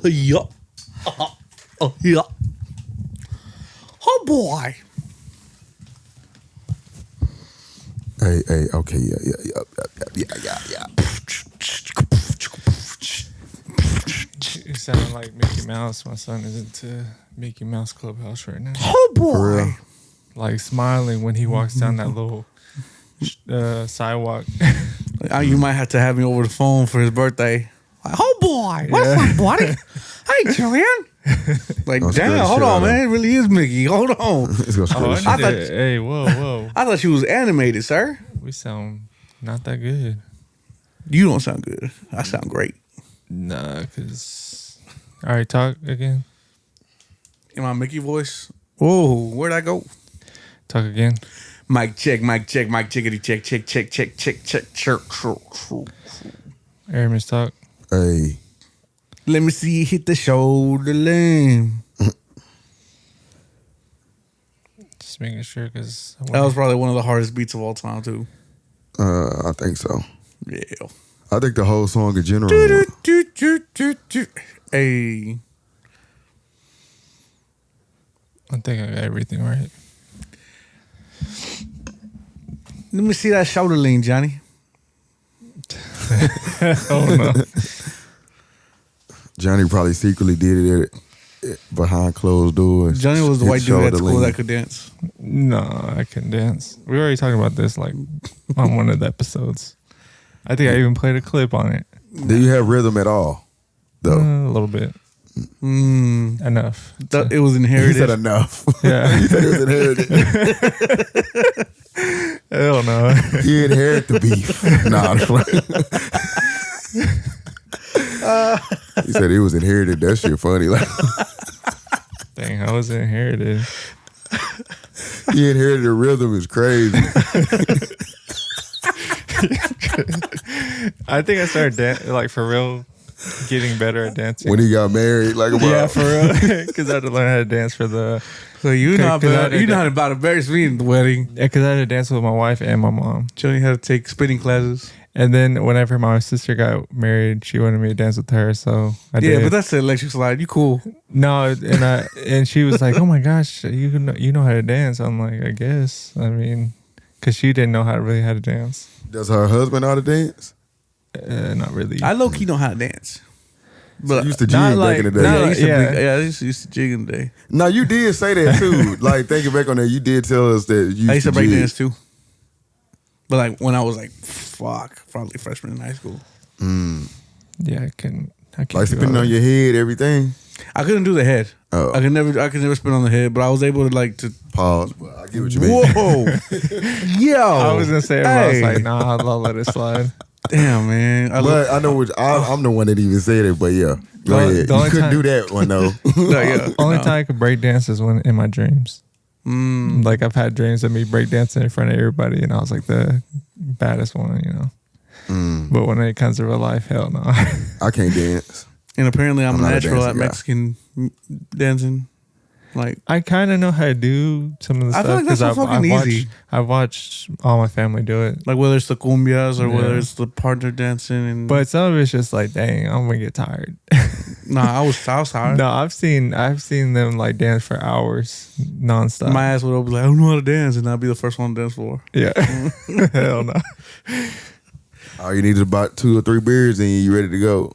Yeah. Yeah. Oh boy. Hey, okay, yeah. You sound like Mickey Mouse. My son is into Mickey Mouse Clubhouse right now. Oh For boy. real? Like smiling when he walks down that little sidewalk. You might have to have me over the phone for his birthday. Like, oh boy, what's up, buddy? Hey, Julian. Like, Don't scare damn, the hold shit out on, of man. It really is Mickey. Hold on. It's gonna scare Oh, the I shit. I need thought- to, hey, whoa. I thought you was animated, sir. We sound not that good. You don't sound good. I sound great. Nah, because... All right, talk again. In my Mickey voice. Whoa, where'd I go? Talk again. Mic check, mic chickity check. Aramis, talk. Hey, Let me see you hit the shoulder lane. Just making sure, because... That was probably one of the hardest beats of all time, too. I think so. Yeah. I think the whole song in general. Hey. I think I got everything right. Let me see that shoulder lean, Johnny. Oh, no. Johnny probably secretly did it behind closed doors. Johnny was the Hit white dude at shoulder school lean. that could dance. No, I couldn't dance. We already talked about this like on one of the episodes. I think I even played a clip on it. Do you have rhythm at all? Though A little bit. Enough. It was he inherited. said enough. Yeah. He said it was inherited. Hell no. He inherit the beef. Nah, I'm playing. He said it was inherited. That shit funny. Like Dang, I was inherited. he inherited the rhythm is crazy. I think I started like for real getting better at dancing. When he got married, like about Yeah, for real. Because I had to learn how to dance for the. So you're not Cause I about, did you're that. not about to embarrass me in the wedding. Yeah, because I had to dance with my wife and my mom. Johnny had to take spinning classes. And then whenever my sister got married, she wanted me to dance with her, so I did. Yeah, but that's the electric slide. You cool. No, and she was like, "Oh my gosh, you know how to dance." I'm like, "I guess." I mean, because she didn't know how to dance. Does her husband know how to dance? Not really. I low key know how to dance. But used to not jig like- back in the day. not Yeah, I like- used to yeah. I used to jig in the day. No, you did say that too. Like thinking back on that, you did tell us that you I used to break jig. dance too. But like when I was like, probably freshman in high school. Yeah, I can. Like do spinning all on that. your head, everything. I couldn't do the head. Oh. I could never spin on the head, but I was able to like to. Pause. But I get what you mean. Whoa, yo! I was gonna say it, but I was Hey. like, "Nah, I'll let it slide." Damn, man. But I know what I'm the one that even said it. But yeah, go The- ahead. the You only couldn't time- do that one though. No, yeah. Only no. time I could break dance is when in my dreams. Like I've had dreams of me break dancing in front of everybody, and I was like the baddest one, you know. But when it comes to real life, hell no. I can't dance. And apparently, I'm I'm not a natural dancing at guy. Mexican dancing. Like, I kind of know how to do some of the I feel stuff like that's so fucking easy. I've watched all my family do it. whether it's the cumbias or whether Yeah. it's the partner dancing. And But some of it's just like, dang, I'm gonna get tired. I was tired. No, I've seen them like dance for hours nonstop. My ass would be like, I don't know how to dance, and I'd be the first one to dance floor. Yeah, hell no. All you need is about 2 or 3 beers and you ready to go.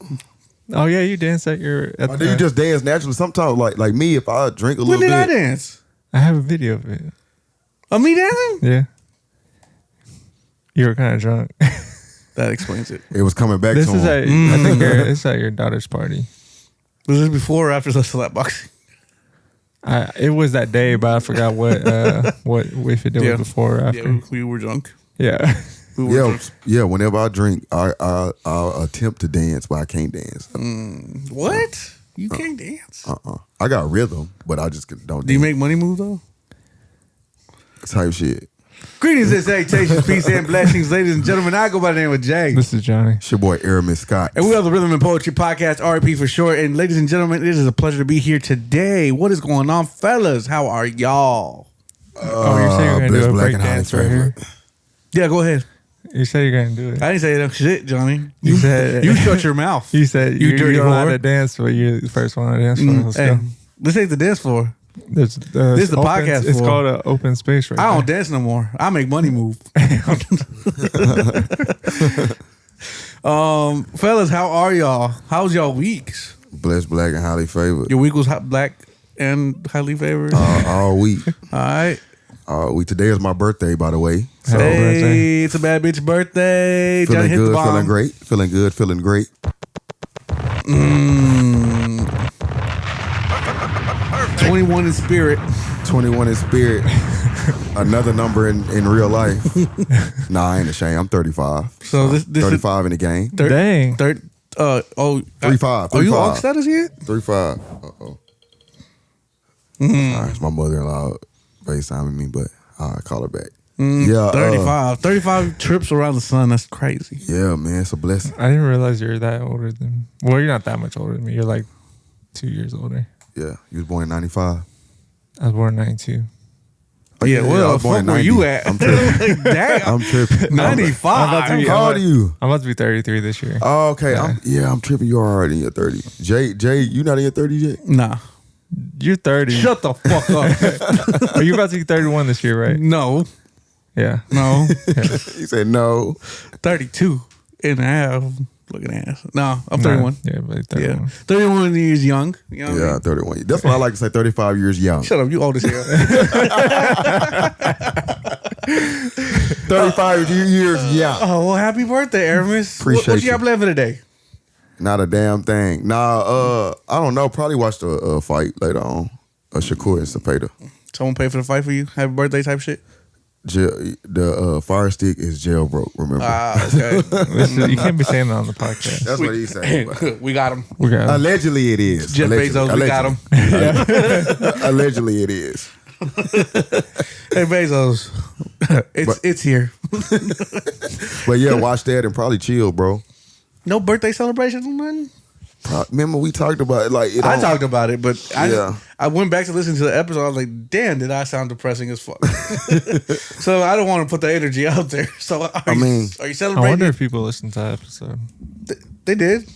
Oh yeah, you dance at your. At Or do you just dance naturally? Sometimes, like me, if I drink a When little did I bit, dance? I have a video of it. Of me dancing? Yeah. You were kind of drunk. That explains it. it was coming back This to is him. at I think it's at your daughter's party. Was this before or after the slap boxing? It was that day, but I forgot what if it was Yeah. before or after. Yeah, we were drunk. Yeah. We were Yeah, drunk. yeah. Whenever I drink, I'll attempt to dance, but I can't dance. What? You can't dance. I got rhythm, but I just don't. Do you dance. make money move though? Type shit? Greetings and salutations, peace and blessings, ladies and gentlemen. I go by the name of Jay. This is Johnny. It's your boy Aramis Scott. And we are the Rhythm and Poetry Podcast, R.A.P for short. And ladies and gentlemen, it is a pleasure to be here today. What is going on, fellas? How are y'all? Oh, you're saying you're gonna Bless do a Black break and Highly dance right here? Favored. Yeah, go ahead. You said you're gonna do it. I didn't say that shit, Johnny. You said You shut your mouth. You said You you dirty don't know how whore. to dance, but you're the first one to dance for. Let's Hey, go. this ain't the dance floor. This is the podcast It's floor. called an open space right I don't there. dance no more. I make money move. Fellas, how are y'all? How's y'all weeks? Blessed, black, and highly favored. Your week was black and highly favored. All week. All right. Today is my birthday, by the way. So Happy birthday. Hey, it's a bad bitch birthday. feeling Johnny hit the good, bomb. feeling great, feeling good, feeling great. 21 in spirit. 21 in spirit. Another number in real life. Nah, I ain't ashamed. I'm 35. So this 35 in the game. Dang. 35. Are you 35. on status yet? 35. Uh-oh. Sorry, it's my mother-in-law FaceTiming me, but I'll call her back. Yeah, 35. 35 trips around the sun. That's crazy. Yeah, man, it's a blessing. I didn't realize you're that older than. Well, you're not that much older than me. You're like 2 years older. Yeah, you was born in 95. I was born in 92. Oh, yeah, I well, was born fuck in where 90. you at? I'm tripping. Damn. I'm tripping. 95. I'm about to be- How old are you? I'm about to be 33 this year. Oh, okay. Yeah. I'm tripping. You already in your 30. Jay, you not in your 30 yet? Nah. You're 30. Shut the fuck up. Are you about to be 31 this year, right? No. Yeah. No. He said no. 32 and a half. Looking ass. No, I'm 31. Yeah, but Yeah. 31. 31 years young. You know what I Yeah, mean? 31. That's what I like to say. 35 years young. Shut up. You old as hell. 35 years young. Oh, well, happy birthday, Aramis. Appreciate what you got you. planned for today? Not a damn thing. Nah, I don't know. Probably watch the fight later on. Shakur and Cepeda. Someone pay for the fight for you? Happy birthday type shit? The Fire Stick is jailbroke, remember? Okay. Listen, you can't be saying that on the podcast. That's what he said. but- We got him. We got Allegedly it is. Jeff Bezos, we got him. Allegedly it is. Hey, Bezos. It's here. But yeah, watch that and probably chill, bro. No birthday celebrations or nothing? Remember we talked about it like I talked about it, but Yeah. I went back to listen to the episode. I was like, damn, did I sound depressing as fuck? So I don't want to put the energy out there. So are you I celebrating? wonder if people listen to that episode. They did.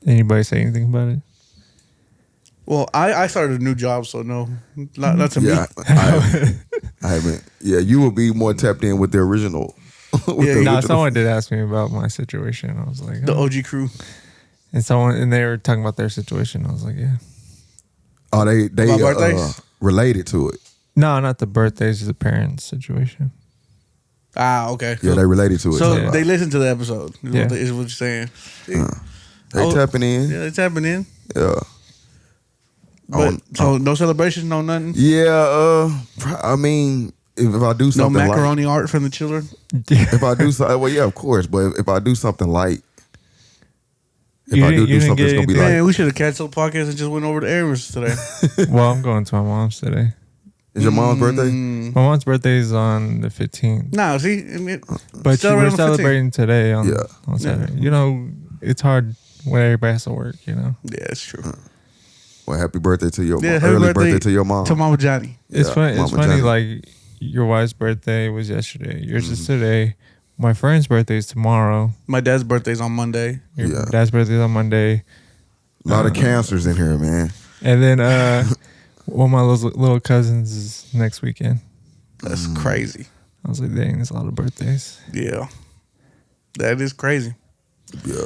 Anybody say anything about it? Well, I started a new job, so no, not to Yeah, me. I haven't. Yeah, you will be more tapped in with the original. Yeah, No, original- someone did ask me about my situation. I was like, The oh. OG crew. And they were talking about their situation. I was like, yeah. Oh, they About birthdays? related to it. No, not the birthdays, the parents' situation. Ah, okay. Yeah, they related to it. So Yeah. they listened to the episode. Yeah. Is what you're saying. They tapping in. Yeah, they tapping in. Yeah. But so no celebration, no nothing. Yeah, I mean, if I do No something light, macaroni art from the children. if I do something, well, yeah, of course. But if I do something light, if You I didn't- do you something, didn't it's get gonna be anything? like, Man, we should have canceled the podcast and just went over to Aaron's today. Well, I'm going to my mom's today. is your mom's birthday? My mom's birthday is on the 15th. No, see, I mean, But celebrate we're on the 15th. celebrating today on Yeah. Saturday. You know, it's hard when everybody has to work, you know. Yeah, it's true. Well, happy birthday to your Yeah, mom. happy Early birthday birthday to your mom. To Mama Johnny. It's Yeah, funny. It's Mama funny. Johnny. Like your wife's birthday was yesterday. Yours is today. My friend's birthday is tomorrow. My dad's birthday's on Monday. Your Yeah. dad's birthday is on Monday. A lot of cancers in here, man. And then one of my little cousins is next weekend. That's crazy. I was like, dang, there's a lot of birthdays. Yeah. That is crazy. Yeah.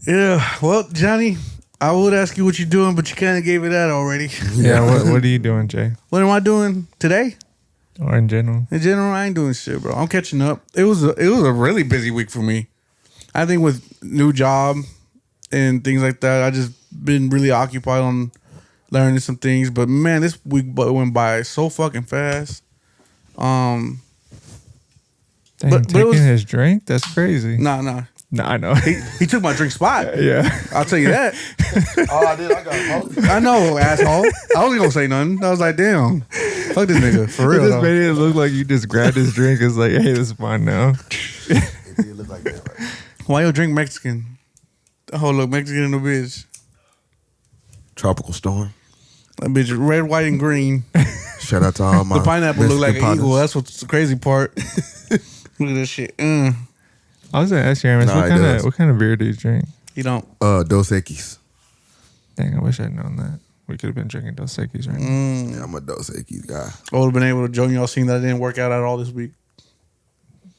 Yeah. Well, Johnny, I would ask you what you're doing, but you kind of gave it that already. Yeah. What are you doing, Jay? What am I doing today? Or in general? In general, I ain't doing shit, bro. I'm catching up. It was a really busy week for me. I think with new job and things like that, I just been really occupied on learning some things. But man, this week went by so fucking fast. Dang, But it taking was- his drink? That's crazy. Nah. No, I know. He took my drink spot. Yeah. I'll tell you that. Oh, I did. I got I know, asshole. I wasn't gonna say nothing. I was like, damn. Fuck this nigga. For real. It just though. made it look like you just grabbed his drink. It's like, hey, this is mine now. It did look like that, right? Why you drink Mexican? Oh, look, Mexican in the bitch. Tropical storm. That bitch red, white, and green. Shout out to all my The pineapple look like Mexican an eagle. partners. That's what's the crazy part. Look at this shit. I was gonna ask you, Aaron, Nah, what kind of beer do you drink? You don't. Dos Equis. Dang, I wish I'd known that. We could have been drinking Dos Equis right now. Yeah, I'm a Dos Equis guy. I would have been able to join y'all seeing that I didn't work out at all this week.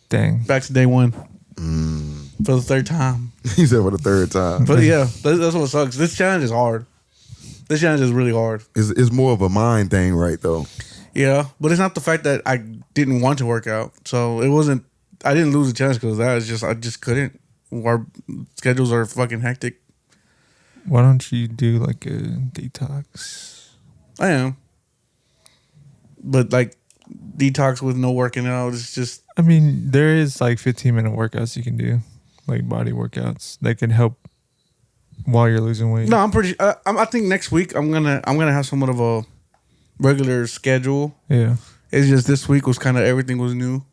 Dang. Back to day one. For the third time. He said for the third time. But yeah, that's what sucks. This challenge is hard. This challenge is really hard. It's more of a mind thing, right, though? Yeah, but it's not the fact that I didn't want to work out. So it wasn't, I didn't lose the challenge because of that. It's just, I just couldn't. Our schedules are fucking hectic. Why don't you do like a detox? I am. But like detox with no working out, it's just. I mean, there is like 15-minute workouts you can do, like body workouts that can help while you're losing weight. No, I'm pretty. I think next week I'm gonna have somewhat of a regular schedule. Yeah. It's just this week was kind of everything was new.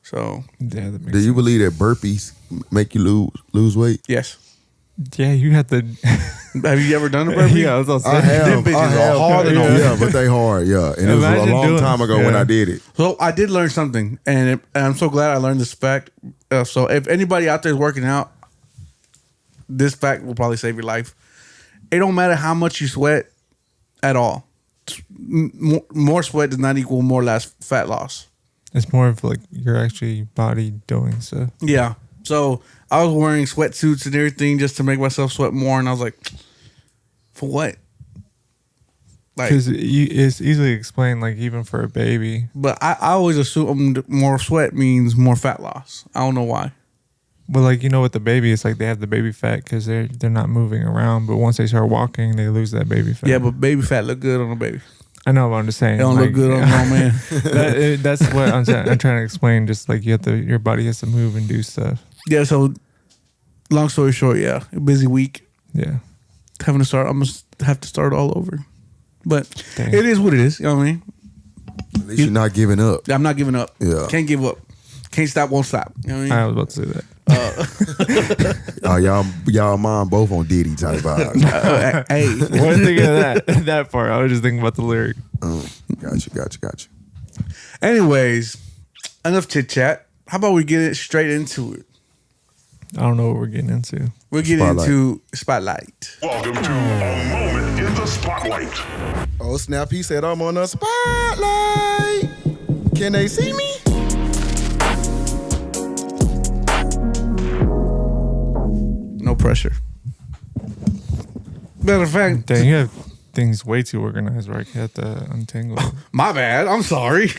So Yeah, that makes Do you sense. believe that burpees make you lose weight? yes. Yeah, you have to. Have you ever done a burpee? Yeah, I was also I have. Them bitches I have. are hard and all. Yeah, but they hard. Yeah, and it was a Imagine long doing- time ago when yeah. I did it. So I did learn something, and I'm so glad I learned this fact. So if anybody out there is working out, this fact will probably save your life. It don't matter how much you sweat at all. More sweat does not equal more or less fat loss. It's more of like your actually body doing stuff. Yeah. So I was wearing sweatsuits and everything just to make myself sweat more, and I was like, for what? Like, Because it's easily explained, like even for a baby. but I always assumed more sweat means more fat loss. I don't know why. But like, you know, with the baby, it's like they have the baby fat because they're not moving around. But once they start walking, they lose that baby fat. Yeah, but baby fat look good on a baby. I know, but I'm just saying. It don't like, look good on a grown man. That's what I'm trying to explain. Just like your body has to move and do stuff. Yeah, so long story short, yeah, a busy week. Yeah. I'm gonna have to start all over. But Dang. it is what it is. You know what I mean? At least you're not giving up. I'm not giving up. Yeah. Can't give up. Can't stop, won't stop. You know what I mean? I was about to say that. Y'all mom both on Diddy type vibes. Hey, I wasn't thinking of that part. I was just thinking about the lyric. Got you. anyways, enough chit chat. How about we get it straight into it? I don't know what we're getting into. We'll get Spotlight. into Spotlight. Welcome to A Moment in the Spotlight. Oh snap! He said I'm on the spotlight. Can they see me? No pressure. Matter of fact, Dang, you have things way too organized where I had to untangle it. my bad. I'm sorry.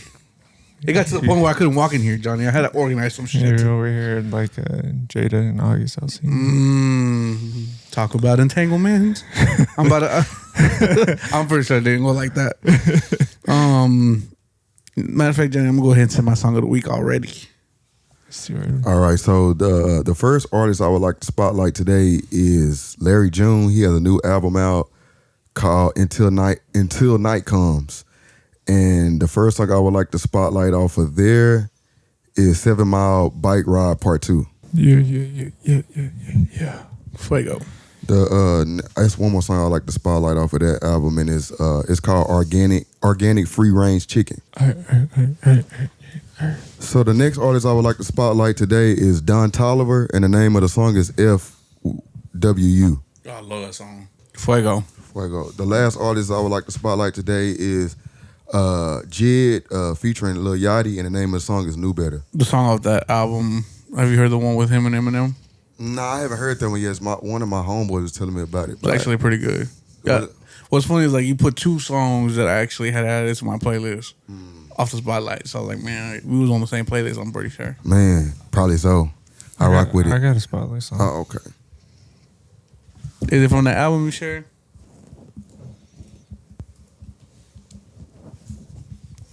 It got to the point where I couldn't walk in here, Johnny. I had to organize some shit. You're over here like Jada and August. I'll see. Talk about entanglement. I'm about to. I'm pretty sure it didn't go like that. Matter of fact, Johnny, I'm gonna go ahead and send my song of the week already. All right, so the first artist I would like to spotlight today is Larry June. He has a new album out called Until Night Comes. And the first song I would like to spotlight off of there is 7 Mile Bike Ride Part 2. Yeah. Fuego. That's one more song I would like to spotlight off of that album, and it's called Organic Free Range Chicken. So the next artist I would like to spotlight today is Don Toliver, and the name of the song is FWU. Oh, I love that song. Fuego. Fuego. The last artist I would like to spotlight today is Jid featuring Lil Yachty, and the name of the song is New Better. The song off that album. Have you heard the one with him and Eminem? Nah, I haven't heard that one yet. One of my homeboys was telling me about it. It's actually pretty good. Yeah. What's funny is like you put two songs that I actually had added to my playlist off the Spotlight. So I was like, man, we was on the same playlist, I'm pretty sure. Man, probably so. I rock with it. I got a spotlight song. Oh, okay. Is it from the album you shared?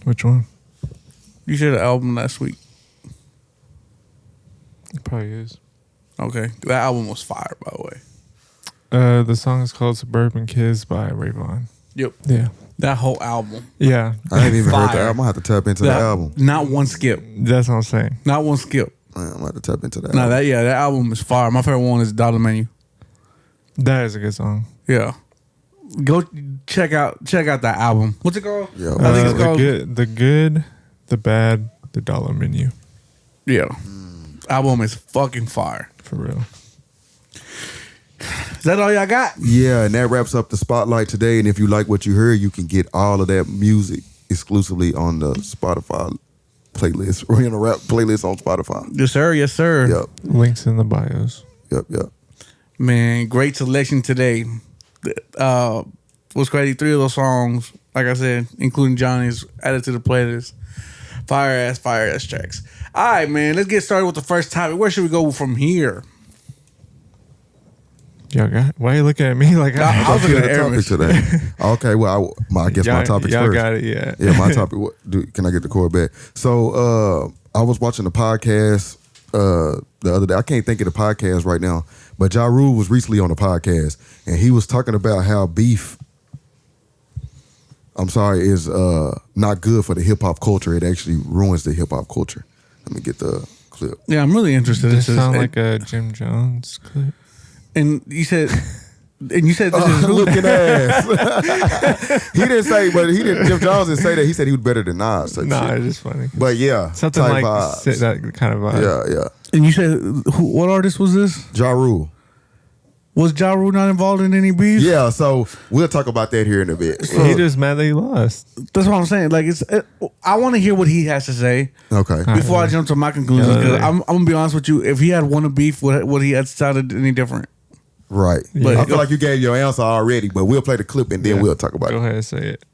Which one? You shared the album last week. It probably is. Okay. That album was fire, by the way. The song is called Suburban Kids by Rayvon. Yep. Yeah. That whole album. Yeah. I haven't even heard the Fire. album. I have to tap into the album. Not one skip. That's what I'm saying. Not one skip. Man, I'm going to have to tap into that No, album. that album is fire. My favorite one is Dollar Menu. That is a good song. Yeah. Go check out that album. What's it called? Yeah. I think it's called The Good, the Bad, the Dollar Menu. Yeah. Album is fucking fire. For real. Is that all y'all got? Yeah, and that wraps up the spotlight today. And if you like what you heard, you can get all of that music exclusively on the Spotify playlist. We're in a rap playlist on Spotify. Yes, sir. Yes, sir. Yep. Links in the bios. Yep. Man, great selection today. What's crazy? 3 of those songs, like I said, including Johnny's, added to the playlist. Fire ass tracks. All right, man. Let's get started with the first topic. Where should we go from here? Y'all got? Why are you looking at me like I was looking at the topic Aaron. today. Okay, well, I guess my topic's y'all first. got it, yeah. Yeah, my topic. Can I get the cord back? So I was watching the podcast the other day. I can't think of the podcast right now, but Ja Rule was recently on the podcast, and he was talking about how beef, is not good for the hip hop culture. It actually ruins the hip hop culture. Let me get the clip. Yeah, I'm really interested. Does this sound like a Jim Jones clip? And you said this is who? Looking ass. He didn't say, but he didn't. Jim Jones didn't say that. He said he was better than Nas. Nah, it's just funny. But yeah, Something type like vibes. that kind of vibe. Yeah. And you said what artist was this? Ja Rule. Was Ja Rule not involved in any beef? Yeah, so we'll talk about that here in a bit. He just mad that he lost. That's what I'm saying. Like I want to hear what he has to say Okay. before I jump to my conclusions. Yeah. 'Cause I'm gonna be honest with you. If he had won a beef, would he have sounded any different? Right. But- I feel like you gave your answer already, but we'll play the clip and then we'll talk about Go it. ahead and say it.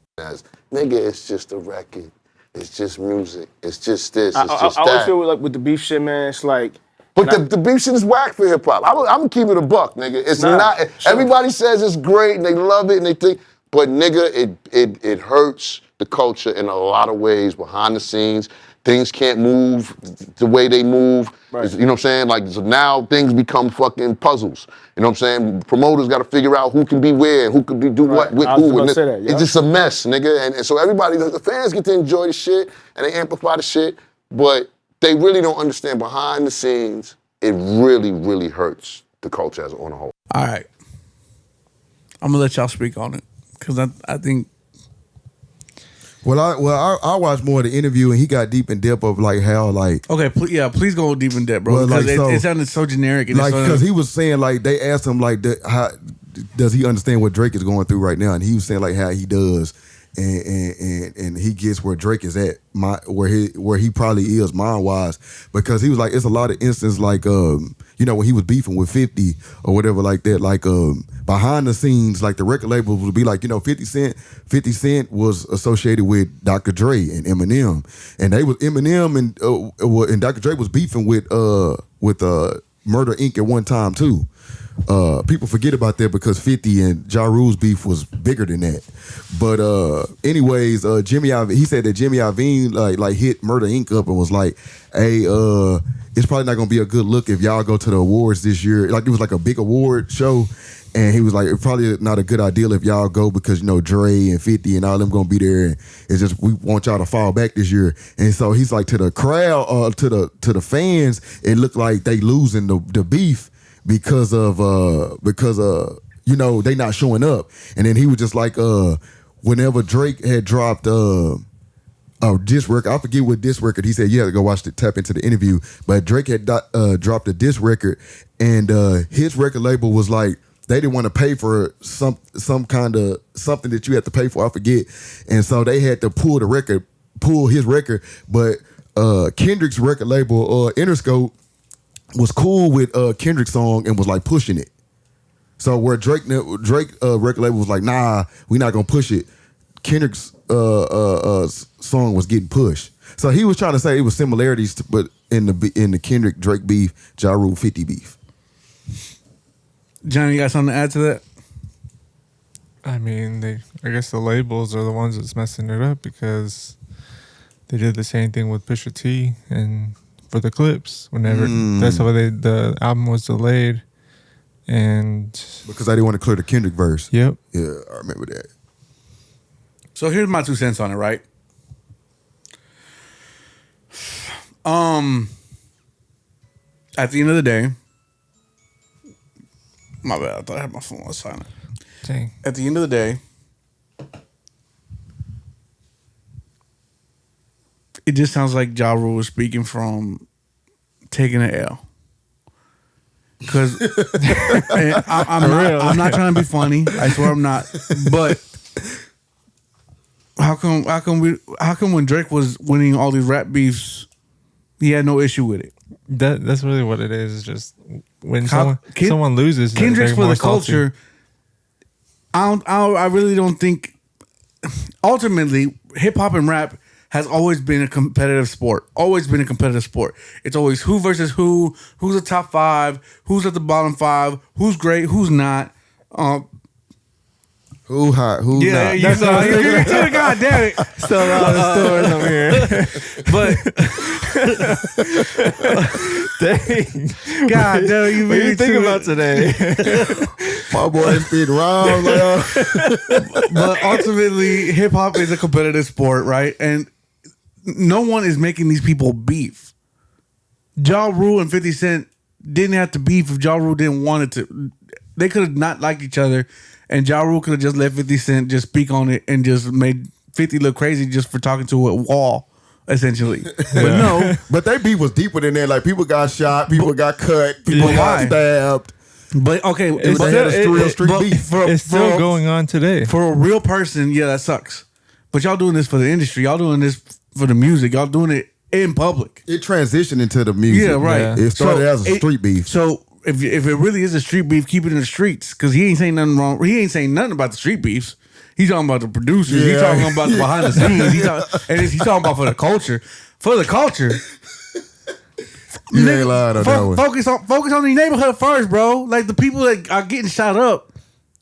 Nigga, it's just a record. It's just music. It's just this. It's I just always that. feel like with the beef shit, man, it's like. But the beef shit is whack for hip hop. I'm gonna keep it a buck, nigga. It's Nah, not. sure. Everybody says it's great and they love it and they think, but nigga, it hurts the culture in a lot of ways behind the scenes. Things can't move the way they move. Right. You know what I'm saying? Like so now things become fucking puzzles. You know what I'm saying? Promoters got to figure out who can be where and who can do what with I was who. gonna And say that, yeah. It's just a mess, nigga. And so everybody, the fans get to enjoy the shit and they amplify the shit, but they really don't understand behind the scenes. It really, really hurts the culture as on a whole. All right, I'm gonna let y'all speak on it because I think. Well, I watched more of the interview and he got deep in depth of like how like Okay, please go deep in depth, bro. Well, Because like, so- it sounded so generic. And like it's so- because he was saying like they asked him like how does he understand what Drake is going through right now, and he was saying like how he does, and he gets where Drake is at, where he probably is mind wise, because he was like it's a lot of instances like when he was beefing with 50 or whatever like that, like behind the scenes like the record labels would be like 50 Cent was associated with Dr. Dre and Eminem, and they was Eminem and Dr. Dre was beefing with Murder Inc. at one time too. People forget about that because 50 and Ja Rule's beef was bigger than that. But anyways, Jimmy Iovine, he said that Jimmy Iovine like hit Murder Inc. up and was like, hey, it's probably not gonna be a good look if y'all go to the awards this year. Like it was like a big award show. And he was like, it's probably not a good idea if y'all go because, Dre and 50 and all them gonna be there. And it's just, we want y'all to fall back this year. And so he's like, to the crowd, to the fans, it looked like they losing the beef because they not showing up. And then he was just like, whenever Drake had dropped a diss record, I forget what diss record, he said you had to go tap into the interview, but Drake had dropped a diss record, and his record label was like, they didn't want to pay for some kind of something that you had to pay for, I forget. And so they had to pull his record, but Kendrick's record label, Interscope, was cool with Kendrick's song and was like pushing it. So where Drake record label was like, nah, we not gonna push it. Kendrick's song was getting pushed. So he was trying to say it was similarities, but in the Kendrick Drake beef, Ja Rule 50 beef. Johnny, you got something to add to that? I mean, I guess the labels are the ones that's messing it up because they did the same thing with Pusha T and for the clips. Whenever that's why the album was delayed, and Because I didn't want to clear the Kendrick verse. yep, Yeah, I remember that. So here's my 2 cents on it, right? At the end of the day, my bad. I thought I had my phone on silent. dang, At the end of the day, it just sounds like Ja Rule was speaking from taking an L. Because I'm not trying to be funny. I swear I'm not. But how come when Drake was winning all these rap beefs, he had no issue with it? That's really what it is. It's just when someone loses, Kendrick's for the culture. I really don't think. Ultimately, hip hop and rap has always been a competitive sport. Always been a competitive sport. It's always who versus who. Who's the top 5? Who's at the bottom 5? Who's great? Who's not? Who hot? Who yeah, not? That's all. God damn it! Still a lot of stories over here. But Dang, God damn, you what do really you think about today? My boy spit wrong. But ultimately, hip hop is a competitive sport, right? And no one is making these people beef. Ja Rule and 50 Cent didn't have to beef if Ja Rule didn't want it to. They could have not liked each other, and Ja Rule could have just let 50 Cent just speak on it and just made 50 look crazy just for talking to a wall, essentially. But no. But they beef was deeper than that. Like, people got shot, people got cut, people got stabbed. But okay, They had a real street beef. It's still going on today. For a real person, yeah, that sucks. But y'all doing this for the industry. Y'all doing this for the music. Y'all doing it in public. It transitioned into the music. Yeah, right. Yeah. It started as a street beef. So if it really is a street beef, keep it in the streets, because he ain't saying nothing wrong. He ain't saying nothing about the street beefs. He's talking about the producers. Yeah. He's talking about the behind the scenes. He's talking about for the culture. For the culture. You ain't lying on that one. Focus on the neighborhood first, bro. Like the people that are getting shot up.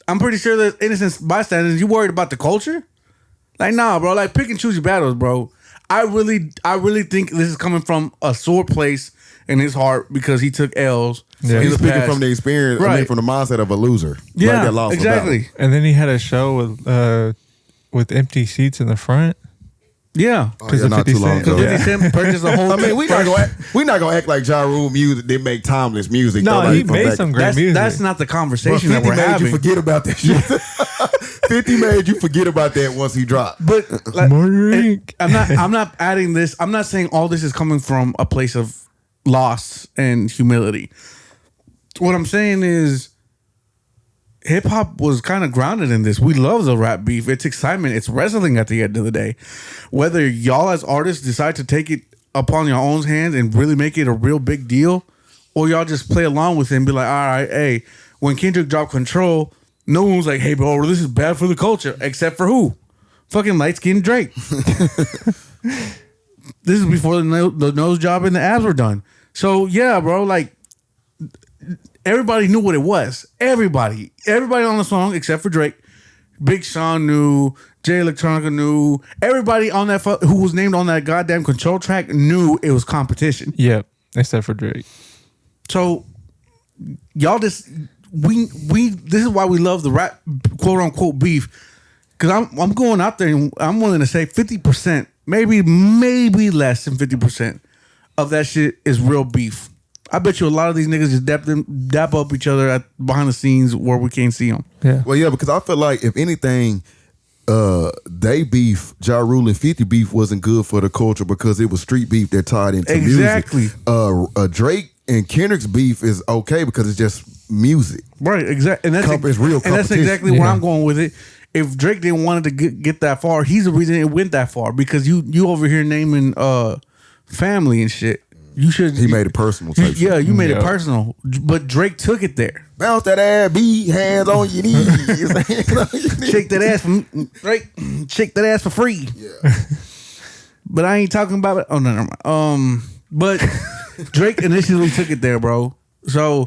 I'm pretty sure there's innocent bystanders. You worried about the culture? Like, nah, bro. Like, pick and choose your battles, bro. I really think this is coming from a sore place in his heart because he took L's. Yeah. He's speaking from the experience, Right. from the mindset of a loser. Yeah, Like that lost exactly. And then he had a show with empty seats in the front. Yeah. Because not too long ago. 50 Cent purchased a whole. I mean, we not gonna act like Ja Rule music. They make timeless music. No, though, he like, made back- some great music. That's not the But conversation 50 that we're made having. you forget about that shit. 50 made you forget about that once he dropped. But like, Marink. I'm not adding this. I'm not saying all this is coming from a place of loss and humility. What I'm saying is hip hop was kind of grounded in this. We love the rap beef. It's excitement. It's wrestling at the end of the day. Whether y'all as artists decide to take it upon your own hands and really make it a real big deal, or y'all just play along with it and be like, all right, hey, when Kendrick dropped Control, no one was like, hey, bro, this is bad for the culture, except for who? Fucking light-skinned Drake. This is before the nose job and the abs were done. So, yeah, bro, like, everybody knew what it was. Everybody on the song except for Drake. Big Sean knew. Jay Electronica knew. Everybody on that who was named on that goddamn Control track knew it was competition. Yep, except for Drake. So y'all just we this is why we love the rap quote unquote beef, because I'm going out there and I'm willing to say 50%, maybe less than 50% of that shit is real beef. I bet you a lot of these niggas just dap up each other behind the scenes where we can't see them. Yeah. Well, yeah, because I feel like if anything, they beef, Ja Rule and 50 beef wasn't good for the culture because it was street beef that tied into Exactly. music. Drake and Kendrick's beef is okay because it's just music. Right, exactly. And It's real and that's competition. exactly where I'm going with it. If Drake didn't want it to get that far, he's the reason it went that far, because you over here naming family and shit. You should. He made it personal type shit. Yeah, you made it Yeah. personal, but Drake took it there. Bounce that ass, be hands on your knees. Shake that ass for Drake. Shake that ass for free. Yeah. But I ain't talking about it. Oh no, never mind. But Drake initially took it there, bro. So,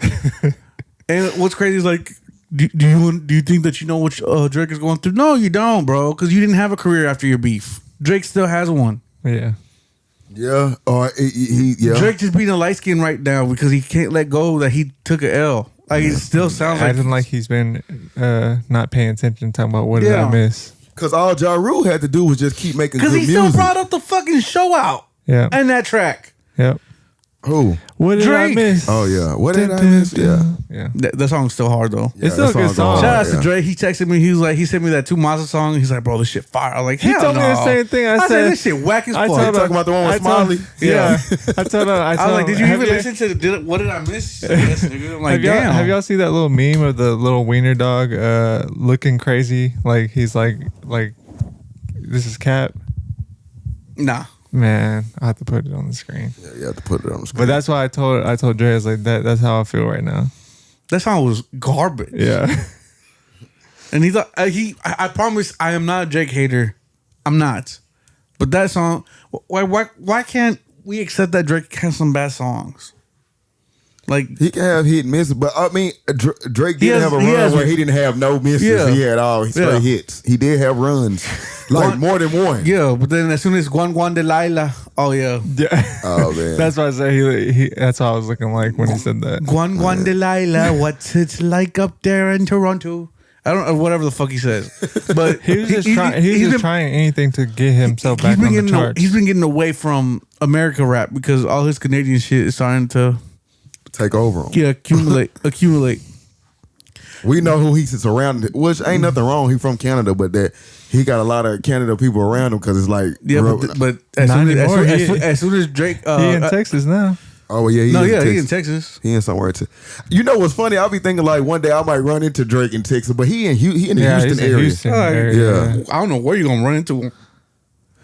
and what's crazy is like, do you think that you know what Drake is going through? No, you don't, bro, because you didn't have a career after your beef. Drake still has one. Yeah. Yeah. Or yeah. Drake just being a light skin right now because he can't let go that he took a L. Like, it still sounds like Acting like he's been not paying attention, talking about what did Yeah. I miss. Because all Ja Rule had to do was just keep making good because he music. still brought up the fucking show out Yeah. and that track. Yep. Who? What did I Drake. miss? Oh yeah. What did I miss? Yeah. Yeah. That song's still hard though. Yeah, It's still that a good song's song. hard, Shout out to yeah. Drake. He texted me. He was like, he sent me that 2 Masa song. He's like, bro, this shit fire. I was like, He hell told me the no. same thing. I said this shit whack as I fuck. told him- Talking about the one with I told- Smiley? Yeah. I told him. I was like, did you even listen to what did I miss? Yes, nigga. I'm like, damn. Have y'all seen that little meme of the little wiener dog looking crazy? Like he's like this is Cap. Nah. Man, I have to put it on the screen. Yeah, you have to put it on the screen. But that's why I told Dre, I was like, that's how I feel right now. That song was garbage. Yeah. And he thought I promise I am not a Drake hater. I'm not. But that song, why can't we accept that Drake has some bad songs? Like he can have hit and misses, but I mean, Drake He didn't has- have a he run has- where he didn't have no misses. Yeah. He had all straight Yeah. hits. He did have runs, like One- more than one. yeah, but then as soon as Guan Delilah, oh yeah. Yeah. Oh man, That's why I said he that's how I was looking like when he said that. Guan Delilah, what's it like up there in Toronto? I don't know, whatever the fuck he says. But He was just trying. He was he's just been- trying anything to get himself back he's been on the getting charts. he's been getting away from America rap because all his Canadian shit is starting to take over him. accumulate. We know who he's surrounded, which ain't nothing wrong. He from Canada, but that he got a lot of Canada people around him because it's like, Yeah, but as Not soon anymore. as soon as Drake, he in Texas now. oh well, yeah, he no, is yeah, Texas. he in Texas. He in somewhere too. You know what's funny? I'll be thinking like one day I might run into Drake in Texas, but he in the Yeah, Houston he's in area. Houston All right. area. Yeah. I don't know where you're gonna run into him.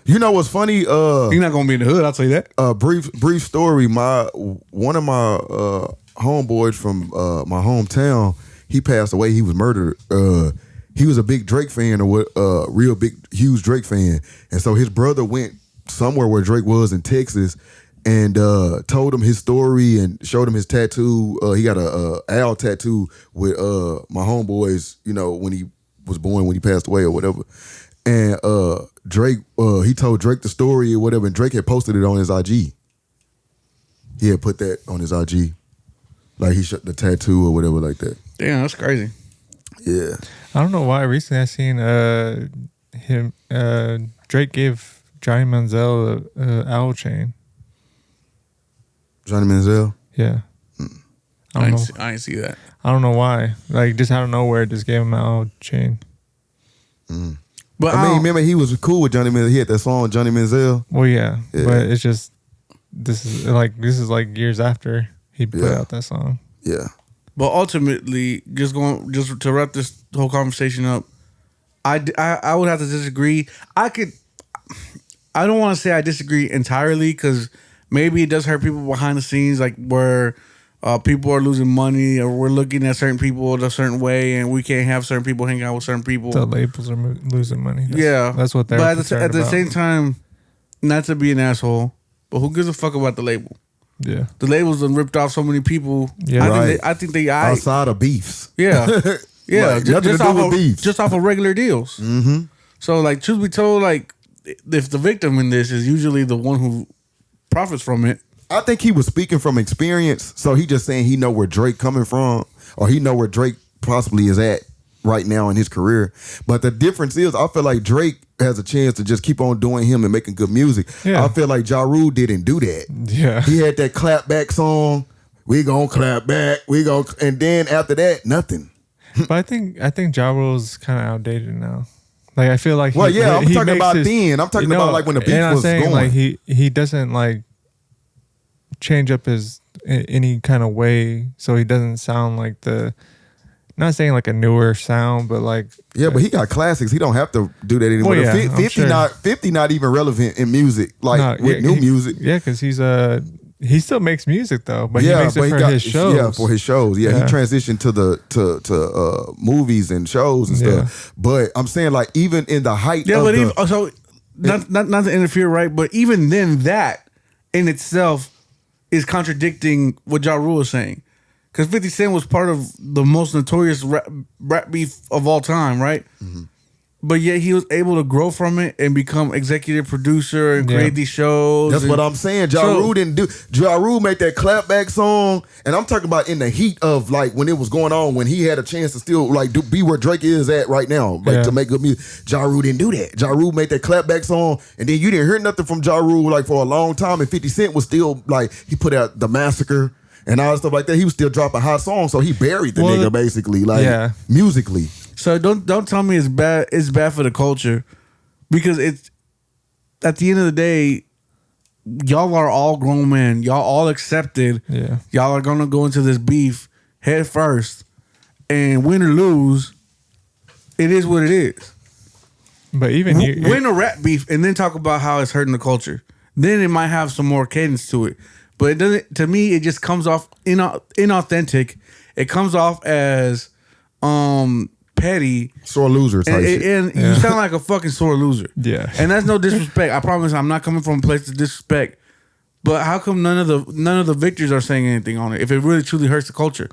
You know what's funny? You're not gonna be in the hood. I'll tell you that. Brief story. One of my homeboys from my hometown, he passed away. He was murdered. He was a big Drake fan, or real big, huge Drake fan, and so his brother went somewhere where Drake was in Texas, and told him his story and showed him his tattoo. He got a owl tattoo with my homeboys. You know, when he was born, when he passed away or whatever. And Drake, he told Drake the story or whatever, and Drake had posted it on his IG. He had put that on his IG, like he shot the tattoo or whatever like that. Damn, that's crazy. Yeah. I don't know why. Recently, I seen him. Drake gave Johnny Manziel a owl chain. Johnny Manziel. Yeah. I don't know. I ain't see that. I don't know why. Like just out of nowhere, just gave him an owl chain. But I mean, remember he was cool with Johnny Manziel. He had that song Johnny Manziel. Well, yeah, Yeah. but it's just this is like years after he put Yeah. out that song. Yeah. But ultimately, just to wrap this whole conversation up, I would have to disagree. I don't want to say I disagree entirely because maybe it does hurt people behind the scenes, like where people are losing money or we're looking at certain people a certain way and we can't have certain people hang out with certain people. The labels are losing money. That's what they're. But concerned at the about. same time, not to be an asshole, but who gives a fuck about the label? yeah, The labels done ripped off so many people. Yeah. Right. I think they Outside of beefs. yeah. Yeah, Like, nothing to do with beef. just off of regular deals. Mm-hmm. So, like, truth be told, like, if the victim in this is usually the one who profits from it, I think he was speaking from experience, so he just saying he know where Drake coming from, or he know where Drake possibly is at right now in his career. But the difference is, I feel like Drake has a chance to just keep on doing him and making good music. Yeah. I feel like Ja Rule didn't do that. yeah. He had that clap back song. We gonna clap back. And then after that, nothing. But I think Ja Rule's kind of outdated now. Like I feel like Well, yeah, I'm talking makes about then. I'm talking about, like, when the beef and I'm was saying, going. Like he doesn't like change up his any kind of way, so he doesn't sound like the. Not saying like a newer sound, but like Yeah, but he got classics. He don't have to do that anymore. Well, yeah, The I'm 50 sure. 50 not even relevant in music, like no, with new music. Yeah, because he still makes music though, but he makes it for his shows. Yeah, for his shows. Yeah, Yeah. he transitioned to movies and shows and stuff. But I'm saying, like, even in the height yeah. of But the, even so, not to interfere, right? But even then, that in itself is contradicting what Ja Rule is saying, because 50 Cent was part of the most notorious rap beef of all time, right? Mm-hmm. but yet he was able to grow from it and become executive producer and create these shows. That's what I'm saying. Ja Rule didn't do. Ja Rule made that clapback song, and I'm talking about in the heat of like when it was going on, when he had a chance to still like be where Drake is at right now, like to make good music. Ja Rule didn't do that. Ja Rule made that clapback song, and then you didn't hear nothing from Ja Rule like for a long time. And 50 Cent was still like he put out The Massacre and all that stuff like that. He was still dropping hot songs, so he buried the nigga basically, like musically. So don't tell me it's bad. It's bad for the culture, because it's at the end of the day, y'all are all grown men. Y'all all accepted. Yeah. Y'all are gonna go into this beef head first, and win or lose, it is what it is. But even win a rap beef and then talk about how it's hurting the culture. Then it might have some more cadence to it. But it doesn't. To me, it just comes off inauthentic. It comes off as petty, sore loser type shit. And you sound like a fucking sore loser. Yeah. And that's no disrespect. I promise I'm not coming from a place of disrespect. But how come none of the victors are saying anything on it if it really truly hurts the culture?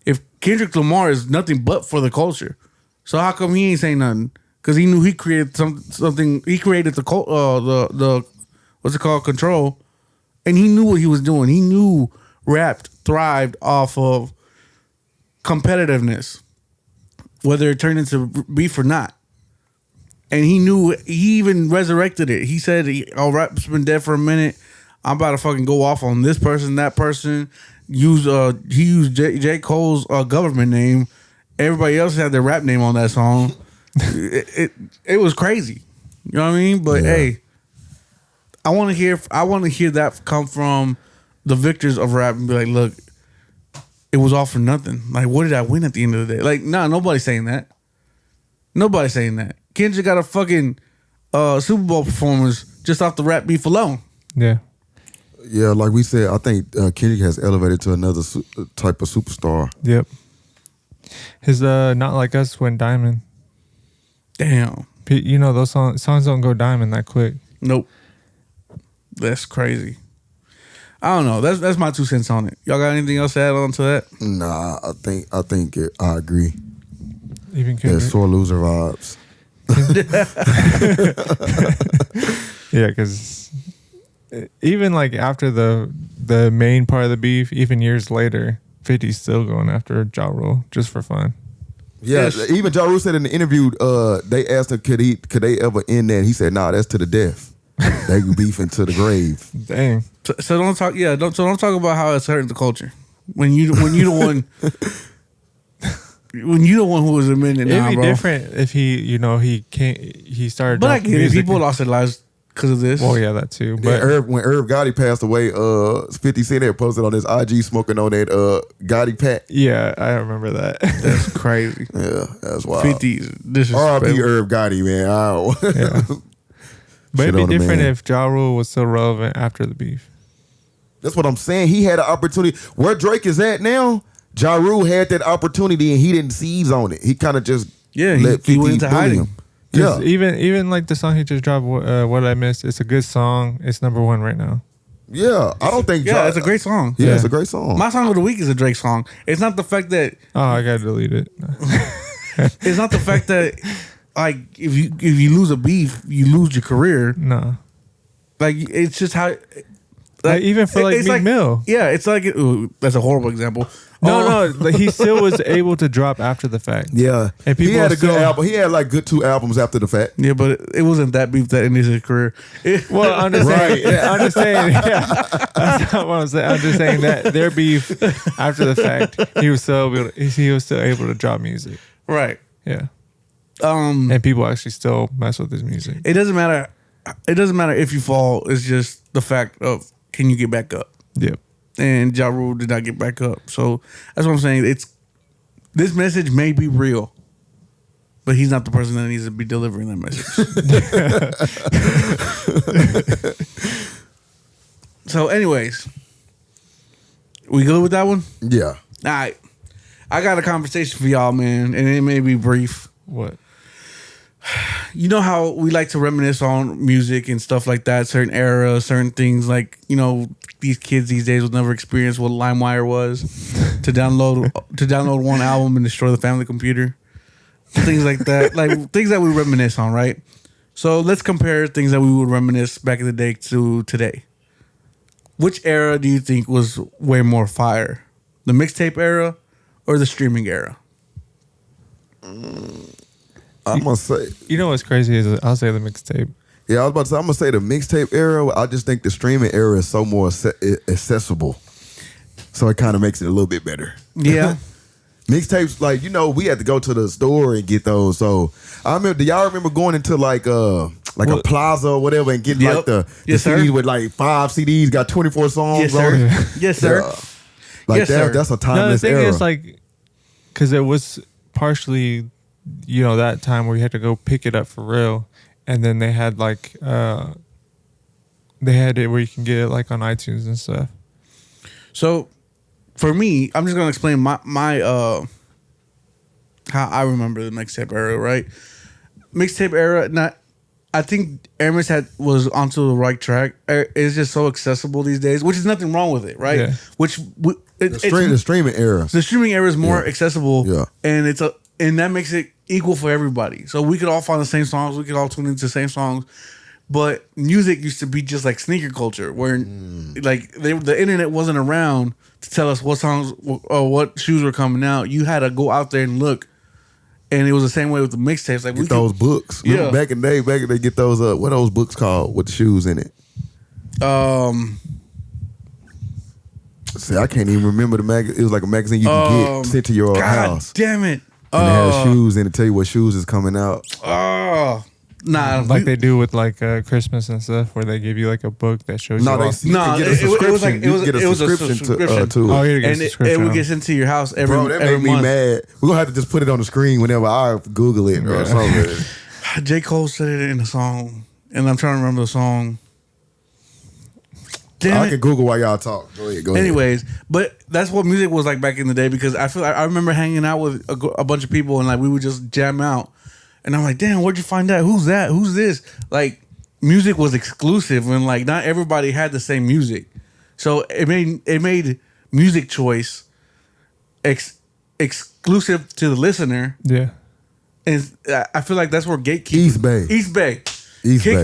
If Kendrick Lamar is nothing but for the culture, so how come he ain't saying nothing? Because he knew he created something. He created the what's it called, Control, and he knew what he was doing. He knew rap thrived off of competitiveness, whether it turned into beef or not. And he knew, he even resurrected it. He said, rap's been dead for a minute. I'm about to fucking go off on this person, that person. He used J. Cole's government name. Everybody else had their rap name on that song. It was crazy. You know what I mean? But hey, I want to hear that come from the victors of rap and be like, look, it was all for nothing. Like, what did I win at the end of the day? Like, nah, nobody's saying that. Nobody's saying that. Kendrick got a fucking Super Bowl performance just off the rap beef alone. Yeah. Yeah, like we said, I think Kendrick has elevated to another type of superstar. Yep. His Not Like Us went diamond. Damn. You know, those songs don't go diamond that quick. Nope. That's crazy. I don't know. That's my 2 cents on it. Y'all got anything else to add on to that? Nah, I think I agree. Even Kendrick. Sore loser vibes. Yeah, because even like after the main part of the beef, even years later, 50's still going after Ja Rule just for fun. Yeah, even Ja Rule said in the interview, they asked him could they ever end that? He said, nah, that's to the death. They beefing to the grave. Dang. So don't talk. Yeah, don't talk about how it's hurting the culture. When you the one. When you the one who was admitting it, It'd nah, be bro. different if he started. But I get it. music. People lost their lives because of this. Well, yeah, that too. But When Irv Gotti passed away, 50 Cent had posted on his IG smoking on that Gotti pack. yeah, I remember that. That's crazy. Yeah, that's wild. 50s. This is R.A.P Irv Gotti, man. Yeah. But it'd Shit be on the different man. if Ja Rule was still relevant after the beef. That's what I'm saying. He had an opportunity. Where Drake is at now, Ja Rule had that opportunity and he didn't seize on it. He kind of just let he 50 went into bully hiding. him. Yeah. Even like the song he just dropped, What I Missed, it's a good song. It's #1 right now. Yeah. I don't think Yeah, it's a great song. Yeah, it's a great song. My song of the week is a Drake song. It's not the fact that Oh, I gotta delete it. it's not the fact that like if you lose a beef, you lose your career. No. Like it's just how. Like, even for like it's Meek Mill. Yeah, it's like that's a horrible example. No, like, he still was able to drop after the fact. Yeah. And people he had are a good still- album. He had like good 2 albums after the fact. Yeah, but it wasn't that beef that ended his career. Well, I'm just saying. Yeah, I'm just saying. Yeah, that's not what I'm saying. I'm just saying that their beef after the fact, he was still able to drop music. Right. Yeah. And people actually still mess with his music. It doesn't matter. It doesn't matter if you fall. It's just the fact of can you get back up? Yep. And Ja Rule did not get back up. So that's what I'm saying. This message may be real, but he's not the person that needs to be delivering that message. So, anyways, we good with that one? Yeah. All right. I got a conversation for y'all, man, and it may be brief. What? You know how we like to reminisce on music and stuff like that, certain eras, certain things like, you know, these kids these days will never experience what LimeWire was to download one album and destroy the family computer. things like that, like things that we reminisce on, right? So let's compare things that we would reminisce back in the day to today. Which era do you think was way more fire? The mixtape era or the streaming era? I'm gonna say. You know what's crazy is I'll say the mixtape. Yeah, I was about to say. I'm gonna say the mixtape era. I just think the streaming era is so more accessible, so it kind of makes it a little bit better. Yeah. Mixtapes, like, we had to go to the store and get those. So I remember. Do y'all remember going into like a plaza or whatever and getting like the Yes, CDs sir. with like 5 CDs, got 24 songs Yes, on sir. it? Yes, sir. Like Yes, sir. that's a No, the timeless thing era. is like, because it was partially, that time where you had to go pick it up for real, and then they had like, they had it where you can get it like on iTunes and stuff. So, for me, I'm just gonna explain my how I remember the mixtape era. Right, mixtape era. I think Hermes was onto the right track. It's just so accessible these days, which is nothing wrong with it, right? Yeah. the streaming era. The streaming era is more accessible, Yeah. and and that makes it equal for everybody. So we could all find the same songs, we could all tune into the same songs. But music used to be just like sneaker culture, where like the internet wasn't around to tell us what songs or what shoes were coming out. You had to go out there and look, and it was the same way with the mixtapes. Like Get those books. Yeah. Remember back in the day, get those what are those books called with the shoes in it? See, I can't even remember the magazine. It was like a magazine you could get sent to your God house. damn it! And it had shoes in it, tell you what shoes is coming out. Nah, Like they do with like Christmas and stuff, where they give you like a book that shows No, you. all- you can get a subscription. You can get a subscription to Oh, it. you get a and it subscription. would get sent to your house every Bro, that every made me month. mad. We're going to have to just put it on the screen whenever I Google it or something. J. Cole said it in the song, and I'm trying to remember the song. Damn I it. can Google while y'all talk. Go ahead. Anyways, but that's what music was like back in the day, because I feel like I remember hanging out with a bunch of people, and like we would just jam out, and I'm like, damn, where'd you find that? Who's that? Who's this? Like, music was exclusive, and like not everybody had the same music, so it made music choice exclusive to the listener. Yeah. And I feel like that's where gatekeeping. East Bay.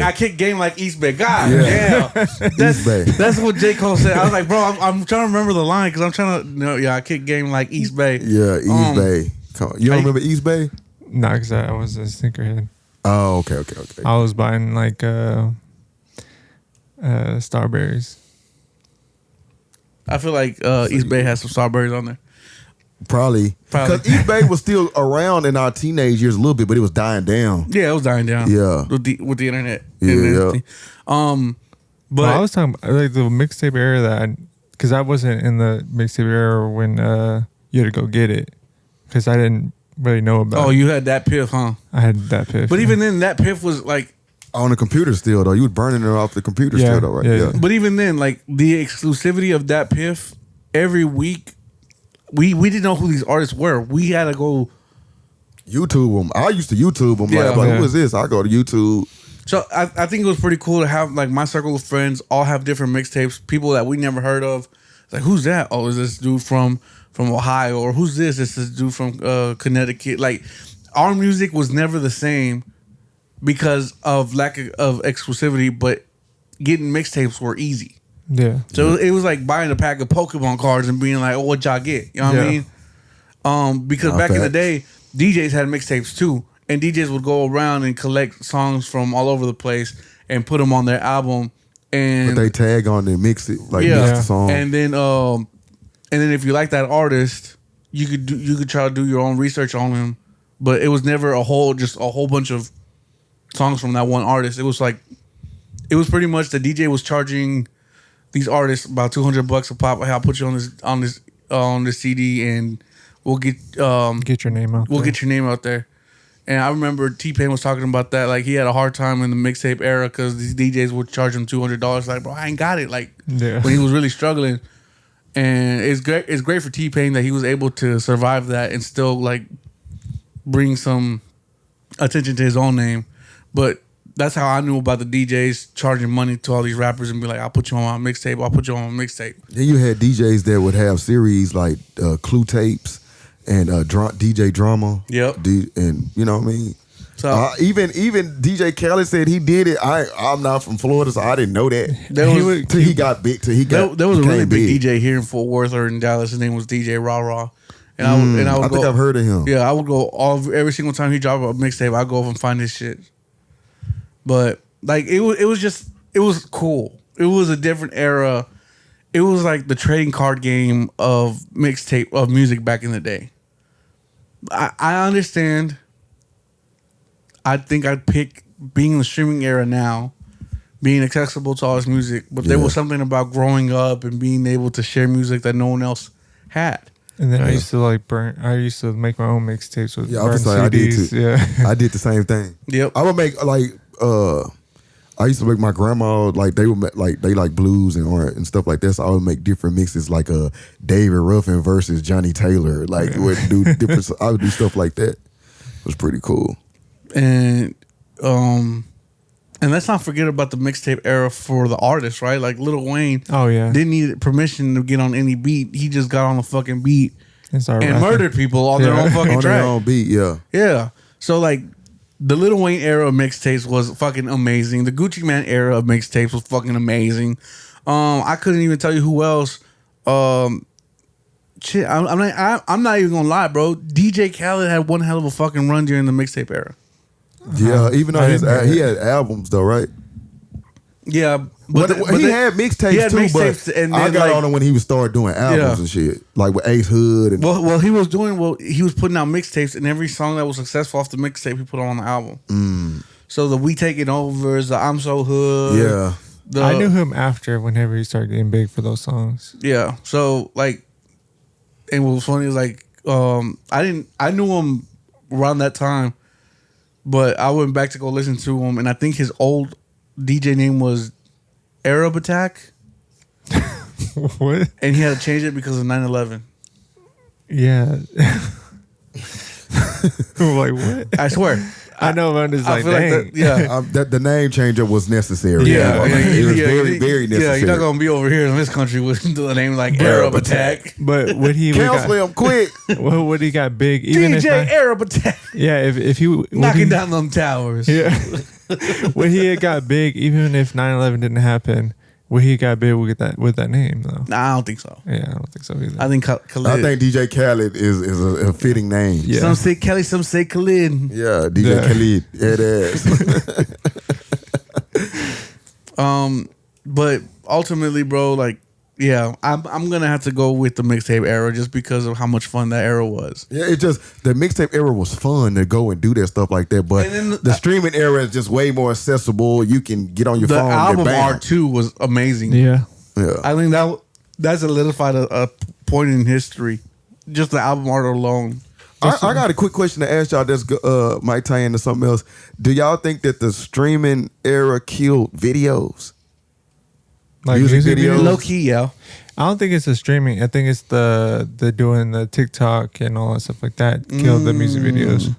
I kick game like East Bay. God Yeah. damn. East Bay. That's what J. Cole said. I was like, bro, I'm trying to remember the line because I'm trying to. I kick game like East Bay. Yeah, East Bay. Come on. You don't remember East Bay? Nah, because I was a sneakerhead. Oh, okay. I was buying like Starberries. I feel like East Bay has some strawberries on there. Probably. Because East Bay was still around in our teenage years a little bit, but it was dying down. Yeah, it was dying down. Yeah. with the internet. Yeah, and yeah. everything. But Well, I was talking about, like the mixtape era because I wasn't in the mixtape era when you had to go get it, because I didn't really know about. oh, it. you had that piff, huh? I had that piff. But even then, that piff was like. On the computer still, though. You was burning it off the computer still, though, right? Yeah. But even then, like the exclusivity of that piff, every week, we didn't know who these artists were. We had to go. YouTube them. I used to YouTube them. Yeah. Like, who is this? I go to YouTube. So I think it was pretty cool to have like my circle of friends all have different mixtapes, people that we never heard of. Like, who's that? Oh, is this dude from Ohio? Or who's this? This is dude from Connecticut. Like, our music was never the same because of lack of exclusivity, but getting mixtapes were easy. Yeah. So it was like buying a pack of Pokemon cards and being like, "Oh, what y'all get?" You know what I mean? Because Nah, back in the facts. day, DJs had mixtapes too, and DJs would go around and collect songs from all over the place and put them on their album. And But they tag on and mix it, like yeah, mix the song. and then if you like that artist, you could try to do your own research on him, but it was never a whole bunch of songs from that one artist. It was pretty much the DJ was charging these artists about $200 a pop. Hey, I'll put you on this CD, and we'll get Get your name out. we'll there. get your name out there. And I remember T-Pain was talking about that. Like, he had a hard time in the mixtape era because these DJs would charge him $200. Like, bro, I ain't got it. Like, Yeah. when he was really struggling. And it's great. It's great for T-Pain that he was able to survive that and still like bring some attention to his own name. But that's how I knew about the DJs charging money to all these rappers and be like, "I'll put you on my mixtape. I'll put you on my mixtape." Then you had DJs that would have series like Clue tapes and DJ Drama. Yep. And you know what I mean. So even DJ Khaled said he did it. I'm not from Florida, so I didn't know that. Till he got big. There was a really big DJ here in Fort Worth or in Dallas. His name was DJ Ra. And I think I've heard of him. Yeah, I would go every single time he dropped a mixtape. I'd go over and find his shit. But like it was cool. It was a different era. It was like the trading card game of mixtape of music back in the day. I understand. I think I'd pick being in the streaming era now, being accessible to all this music. But there was something about growing up and being able to share music that no one else had. And then I used to I used to make my own mixtapes with burn CDs. I did too. Yeah, I did the same thing. Yep. I would make I used to make my grandma they like blues and stuff like that. So I would make different mixes like David Ruffin versus Johnny Taylor. Like would do different. I would do stuff like that. It was pretty cool. And let's not forget about the mixtape era for the artists, right? Like Lil Wayne. Oh yeah. Didn't need permission to get on any beat. He just got on the fucking beat and rapping. murdered people on their own fucking on track. their own beat, yeah. Yeah. So like the Lil Wayne era of mixtapes was fucking amazing. The Gucci Mane era of mixtapes was fucking amazing. I couldn't even tell you who else. Shit, I'm not even gonna lie, bro. DJ Khaled had one hell of a fucking run during the mixtape era. Yeah, even though he had albums though, right? Yeah, but he had mixtapes too. But and I got on him when he was started doing albums and shit, like with Ace Hood. And he was putting out mixtapes, and every song that was successful off the mixtape, he put on the album. So the We Taking Overs, the I'm So Hood. Yeah, I knew him after whenever he started getting big for those songs. Yeah, so like, and what was funny is like, I knew him around that time. But I went back to go listen to him, and I think his old DJ name was R.A.P Attack. What? And he had to change it because of 9/11. Yeah. Like what? I swear. I know, but I'm just like, dang. The name changer was necessary. Yeah, it was very, very necessary. Yeah, you're not gonna be over here in this country with the name like R.A.P Attack. But would he cancel him quick? Well, would he got big? Even DJ R.A.P Attack. Yeah, if he knocking down them towers. Yeah. When he had got big, even if 9/11 didn't happen, would he got big with that name though? Nah, I don't think so. Yeah, I don't think so either. I think Khalid. I think DJ Khaled is a fitting name. Yeah. Some say Kelly, some say Khalid. Yeah, DJ Khalid. It is. But ultimately, bro, like, yeah, I'm gonna have to go with the mixtape era just because of how much fun that era was. Yeah, it just the mixtape era was fun to go and do that stuff like that. But the streaming era is just way more accessible. You can get on your phone. The album art too was amazing. Yeah. I think that solidified a point in history. Just the album art alone. I got a quick question to ask y'all. That's might tie into something else. Do y'all think that the streaming era killed videos? Like music videos? Low key, yeah. I don't think it's the streaming. I think it's the doing the TikTok and all that stuff like that killed the music videos.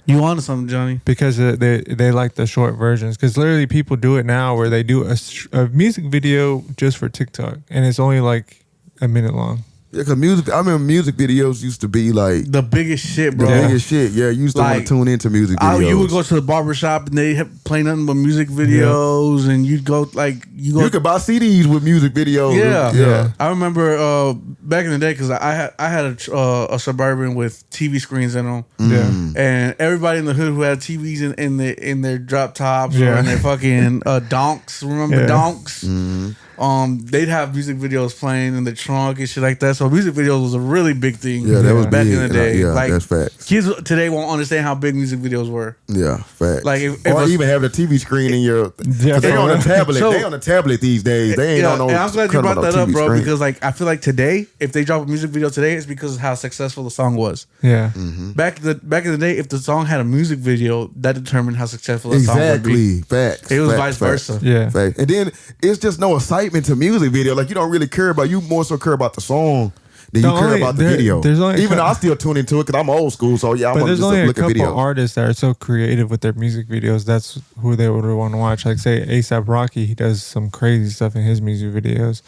You on to something, Johnny? Because they like the short versions. Because literally people do it now where they do a music video just for TikTok, and it's only like a minute long. Yeah, because I remember music videos used to be like the biggest shit, bro. The biggest shit. Yeah, you used to want to tune into music videos. You would go to the barbershop and they play nothing but music videos, and you'd go you could buy CDs with music videos. Yeah. I remember back in the day because I had a Suburban with TV screens in them. Yeah, and everybody in the hood who had TVs in their drop tops or in their fucking donks. Remember donks? Mm-hmm. They'd have music videos playing in the trunk and shit like that. So music videos was a really big thing. Yeah, that was back big in the day. Yeah, like, that's facts. Kids today won't understand how big music videos were. Yeah, facts. Like or even have the TV screen in your. They on a tablet. They on a tablet these days. They ain't on no. And I'm glad you brought that up, bro, screen. because like I feel like today, if they drop a music video today, it's because of how successful the song was. Yeah. Mm-hmm. Back in the day, if the song had a music video, that determined how successful the song would be. Exactly. Facts. It was facts, vice versa. Yeah. Facts. And then it's just no excitement to music video. Like you don't really care about. You more so care about the song than you care about the video. Even though I still tune into it because I'm old school. So yeah, I'm gonna just look at videos. There's only a couple artists that are so creative with their music videos. That's who they would want to watch. Like say A$AP Rocky, he does some crazy stuff in his music videos.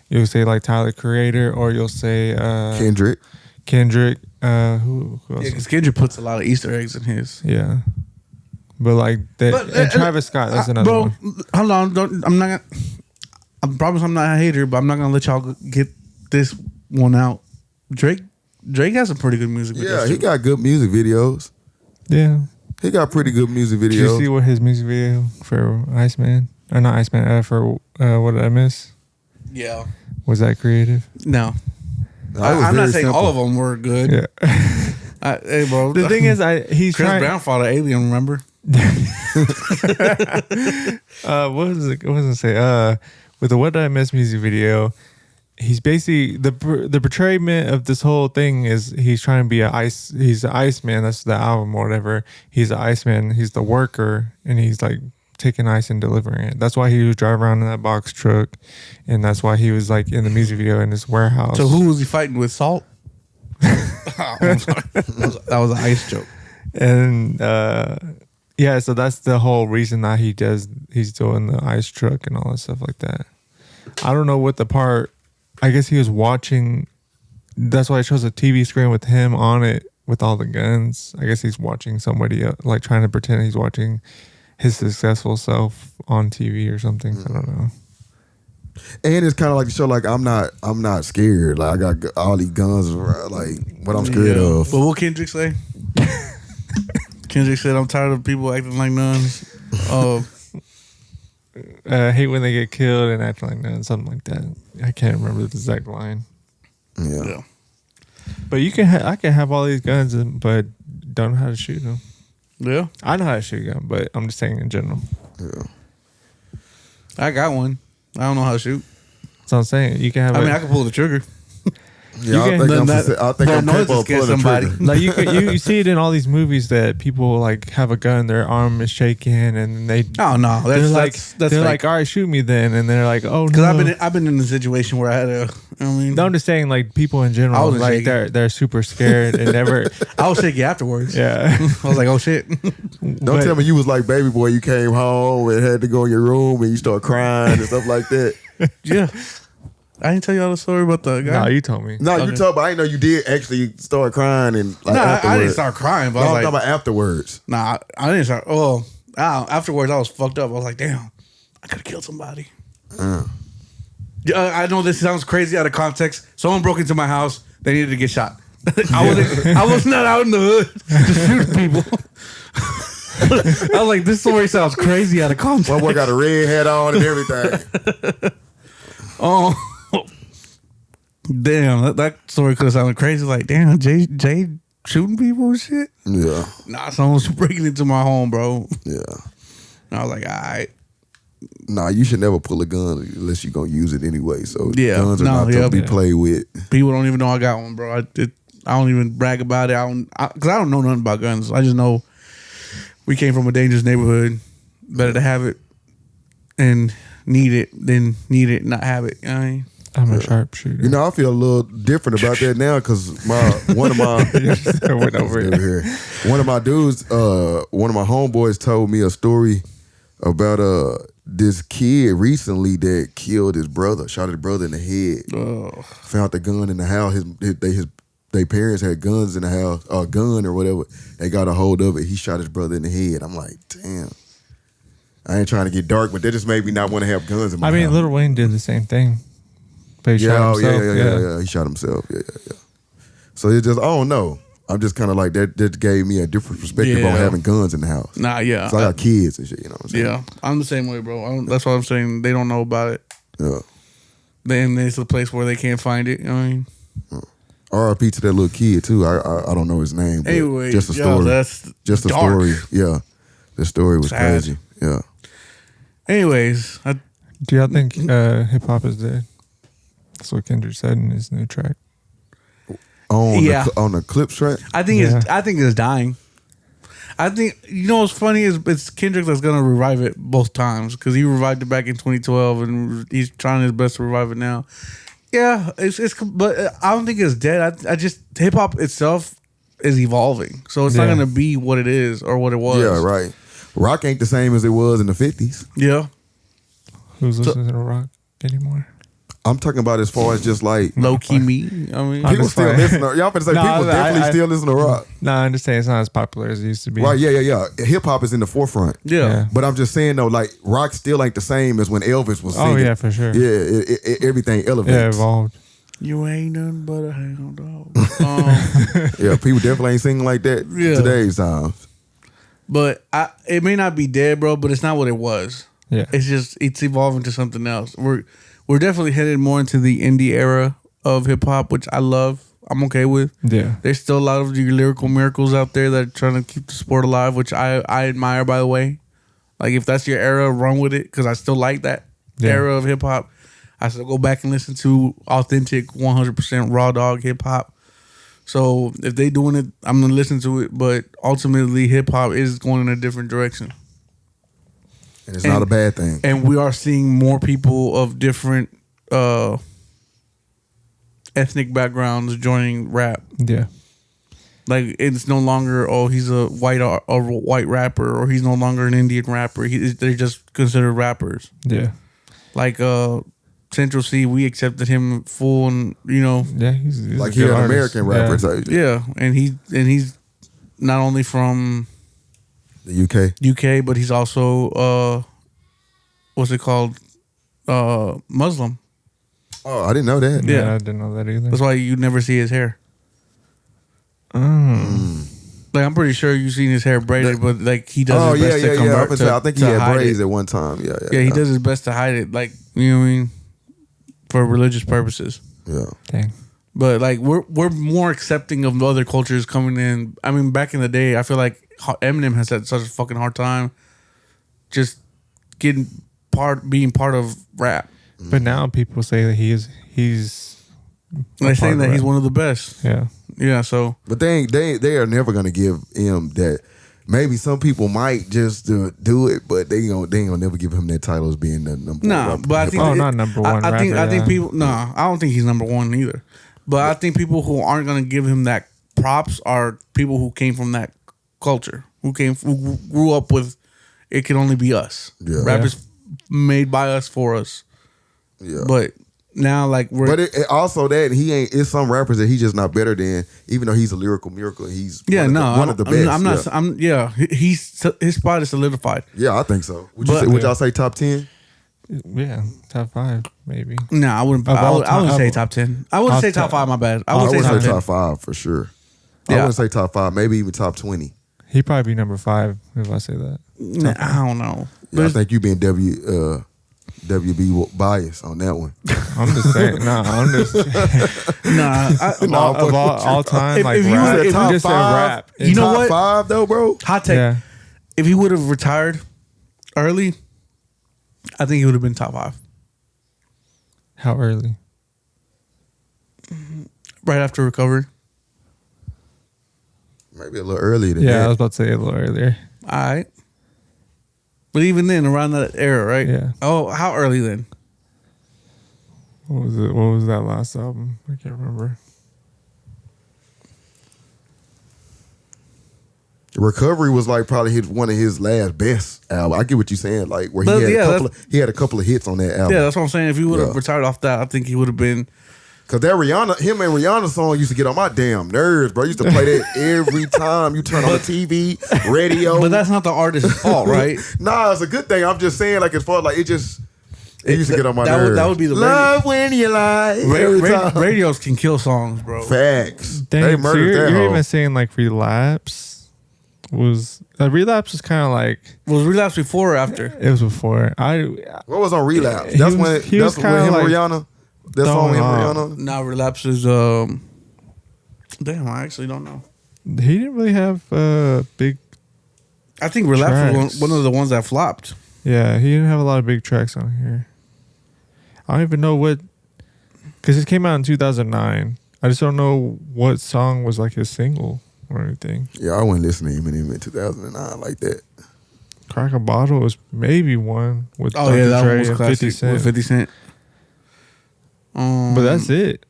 You'll say like Tyler Creator, or you'll say Kendrick. Who else? Yeah, because Kendrick puts a lot of Easter eggs in his. Yeah. But like that, and Travis Scott, that's another bro, one. Hold on, I'm not. I promise I'm not a hater, but I'm not gonna let y'all get this one out. Drake has some pretty good music. Yeah, he got good music videos. Yeah. He got pretty good music videos. Did you see what his music video for Iceman? Or not Iceman, for What Did I Miss? Yeah. Was that creative? No. No, I'm not saying all of them were good. Yeah. Hey, bro. The thing is, he's Chris trying. Brown fought an alien, remember? What was it? What was I say? With the What Did I Miss music video, he's basically the portrayment of this whole thing is he's trying to be he's an Iceman. That's the album or whatever. He's an Iceman. He's the worker, and he's like taking ice and delivering it. That's why he was driving around in that box truck, and that's why he was like in the music video in his warehouse. So who was he fighting with? Salt? Oh, I'm sorry. That was an ice joke. And yeah, so that's the whole reason that he's doing the ice truck and all that stuff like that. I don't know what the part. I guess he was watching. That's why it shows a TV screen with him on it with all the guns. I guess he's watching somebody like trying to pretend he's watching his successful self on TV or something. I don't know. And it's kind of like the show. Like I'm not scared. Like I got all these guns around. Like what I'm scared of. But what Kendrick say? Kendrick said, "I'm tired of people acting like nuns." Hate when they get killed and act like that, something like that. I can't remember the exact line. Yeah. But you can, I can have all these guns, but don't know how to shoot them. Yeah, I know how to shoot a gun, but I'm just saying in general. Yeah. I got one. I don't know how to shoot. So I'm saying you can have. I can pull the trigger. Yeah, I think I'm capable of pulling somebody. Like you see it in all these movies that people like have a gun, their arm is shaking, and they. Oh no, that's like, all right, shoot me then, and they're like, oh no. Because I've been in a situation where I had to. No, I'm just saying like people in general, like they're super scared and never. I was shaky afterwards. Yeah, I was like, oh shit. Don't tell me you was like baby boy. You came home and had to go in your room and you start crying and stuff like that. Yeah. I didn't tell y'all the story about the guy. No, you told me. No, you told me. I didn't know you did actually start crying and like afterwards. I didn't start crying, but I was I'm like, talking about afterwards. Nah, I didn't start. Oh, afterwards I was fucked up. I was like, damn, I could have killed somebody. I know this sounds crazy out of context. Someone broke into my house. They needed to get shot. I was not out in the hood just shooting people. I was like, this story sounds crazy out of context. My boy got a red hat on and everything. Oh. Damn, that story could have sounded crazy. Like, damn, Jay shooting people and shit. Yeah. Nah, someone's breaking into my home, bro. Yeah. And I was like, all right. Nah, you should never pull a gun unless you're gonna use it anyway. So Yeah, guns are not to be played with. People don't even know I got one, bro. I don't even brag about it. Because I don't know nothing about guns. I just know we came from a dangerous neighborhood. Better to have it and need it than need it and not have it. You know what I mean? I'm a sharpshooter. You know, I feel a little different about that now because one of my went over here. One of my dudes, one of my homeboys told me a story about this kid recently that killed his brother, shot his brother in the head. Found the gun in the house. Their parents had guns in the house, or a gun or whatever. They got a hold of it. He shot his brother in the head. I'm like, damn. I ain't trying to get dark, but that just made me not want to have guns in my house. I mean, Lil Wayne did the same thing. But he shot himself. Yeah. He shot himself. Yeah. So it's just, I don't know. I'm just kind of like, that gave me a different perspective on having guns in the house. Nah, yeah. So I got kids and shit, you know what I'm saying? Yeah, I'm the same way, bro. That's what I'm saying. They don't know about it. Yeah. Then it's a place where they can't find it. You know what I mean? R.A.P to that little kid, too. I don't know his name. But anyway, just a story. That's just a dark. story. Yeah. The story was Sad. crazy. Yeah. Anyways. Do y'all think hip hop is dead? That's what Kendrick said in his new track. On the Clips track? I think it's dying. I think, you know what's funny is it's Kendrick that's gonna revive it both times because he revived it back in 2012 and he's trying his best to revive it now. Yeah, but I don't think it's dead. I just hip hop itself is evolving, so it's not gonna be what it is or what it was. Yeah, right. Rock ain't the same as it was in the 50s. Yeah. Who's listening to rock anymore? I'm talking about as far as just like Low key me. I mean, people just still playing. listen to, y'all finna say No, people definitely still listen to rock. No, I understand it's not as popular as it used to be. Right, yeah. Hip hop is in the forefront. yeah. But I'm just saying though, like rock still ain't the same as when Elvis was singing. Oh yeah, for sure. Yeah, everything elevates. Yeah, evolved. You ain't nothing but a hound dog. Yeah, people definitely ain't singing like that Yeah. today's times. But it may not be dead, bro. But it's not what it was. Yeah. It's evolving to something else. We're definitely headed more into the indie era of hip hop, which I love. I'm okay with. Yeah. There's still a lot of your lyrical miracles out there that are trying to keep the sport alive, which I admire, by the way. Like, if that's your era, run with it, because I still like that era of hip hop. I still go back and listen to authentic 100% raw dog hip hop. So if they doing it, I'm going to listen to it. But ultimately, hip hop is going in a different direction. And it's not a bad thing. And we are seeing more people of different ethnic backgrounds joining rap. Yeah. Like, it's no longer, he's a white rapper, or he's no longer an Indian rapper. They're just considered rappers. Yeah. Like Central C, we accepted him full, and Yeah, he's Like a he's good an artist. American rapper type. yeah, and he's not only from The UK. UK, but he's also what's it called, Muslim. Oh, I didn't know that. Yeah, Yeah. I didn't know that either. That's why you never see his hair. Like, I'm pretty sure you've seen his hair braided, but like he does Oh his yeah, best yeah, to yeah. convert I think he to had hide braids it. at one time. Yeah, he does his best to hide it, like, you know what I mean, for religious purposes. Yeah. Dang. But like we're more accepting of other cultures coming in. I mean, back in the day, I feel like Eminem has had such a fucking hard time just being part of rap. But now people say that he's They're saying that rap. he's one of the best. Yeah. Yeah, so But they are never gonna give him that. Maybe some people might just do it, but they ain't gonna never give him that title as being the number one. rapper. but I think not number one I think rapper, people I don't think he's number one either. But I think people who aren't gonna give him that props are people who came from that culture, who grew up with it can only be us. Yeah. Rap is made by us for us. Yeah. But now, like, But it also that he ain't. It's some rappers that he's just not better than. Even though he's a lyrical miracle, he's one of the best. I'm not. His spot is solidified. Yeah, I think so. Would y'all say top 10? Yeah. Top 5, maybe. No, I wouldn't. Of all I wouldn't time- say top 10. I wouldn't say top 5. My bad. I I would say would top say 10. top 5 for sure. I Yeah. wouldn't say top 5. Maybe even top 20. He'd probably be number 5 if I say that. Nah, I don't know. Yeah, I think you being WB bias on that one. I'm just saying. I'm just of all time. If- like if you rap, were- if I'm you just top saying five, rap. You know top what? 5 though, bro. Hot take. Yeah. If he would have retired early, I think he would have been top 5 How early? right after recovery. Maybe a little earlier than Yeah, I that. was about to say a little earlier. All right. But even then, around that era, right? Yeah. Oh, how early then? What was it? What was that last album? I can't remember. Recovery was like probably one of his last best albums. I get what you're saying. Like where But he yeah, had a couple of hits on that album. Yeah, that's what I'm saying. If he would have Yeah. retired off that, I think he would have been. Cause that him and Rihanna song used to get on my damn nerves, bro. I used to play that every time you turn on the TV, radio. But that's not the artist's fault, right? Nah, it's a good thing. I'm just saying, like as far as like it used to get on my that nerves. that would be the love when you lie. Every time. radios can kill songs, bro. Facts. Dang, They so murdered that you're hoe. even saying like Relapse was Relapse was kind of like Was Relapse before or after? it was before. What was on Relapse? He That's was- when he was that's when kinda him and like Rihanna. That song with him and Rihanna. Now Relapse is damn, I actually don't know. he didn't really have big. I think Relapse was Tracks. one of the ones that flopped. Yeah, he didn't have a lot of big tracks on here. I don't even know what, because it came out in 2009. I just don't know what song was like his single or anything. Yeah, I wasn't listening to him in 2009 like that. Crack a Bottle was maybe one with Oh Dr. yeah, that Dre one was and classic 50 Cent. with 50 Cent. But that's it.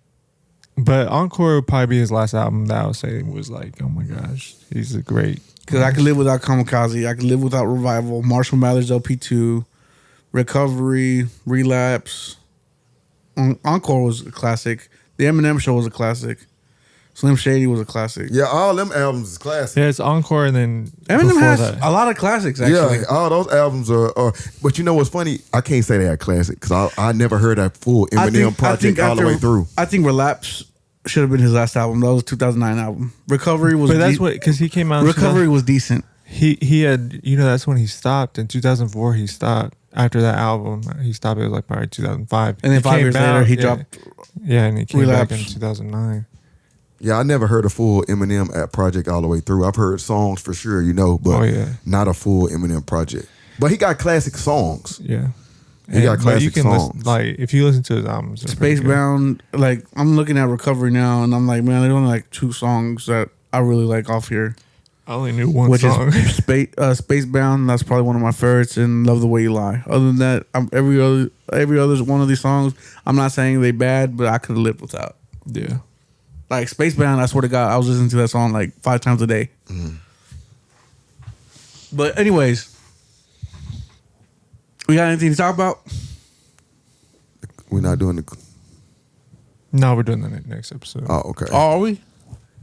But Encore would probably be his last album that I would say was like, oh my gosh, he's a great. Because I could live without Kamikaze. I could live without Revival. Marshall Mathers LP2. Recovery. Relapse. Encore was a classic. The Eminem Show was a classic. Slim Shady was a classic. Yeah, all them albums is classic. Yeah, it's Encore, and then Eminem has that. a lot of classics, actually. Yeah, all those albums are. But you know what's funny? I can't say they are classic because I never heard that full Eminem project all the way through. I think Relapse should have been his last album. That was a 2009 album. Recovery was. But that's what, because he came out. Recovery was decent. He had, that's when he stopped. In 2004, he stopped. After that album, he stopped. It was like probably 2005. And then 5 years later, he dropped. Yeah, and he came Relapse. back in 2009. Yeah, I never heard a full Eminem project all the way through. I've heard songs for sure, but not a full Eminem project. But he got classic songs. Yeah. He got classic songs. Listen, like, if you listen to his albums, Spacebound, like, I'm looking at Recovery now, and I'm like, man, there's only like 2 songs that I really like off here. I only knew one which song. Is Spacebound. That's probably one of my favorites, and Love the Way You Lie. Other than that, every other one of these songs, I'm not saying they bad, but I could have lived without. Yeah. Like Spacebound, I swear to God, I was listening to that song like 5 times a day. Mm. But anyways, we got anything to talk about? We're not doing the. No, we're doing the next episode. Oh, okay. Oh, are we?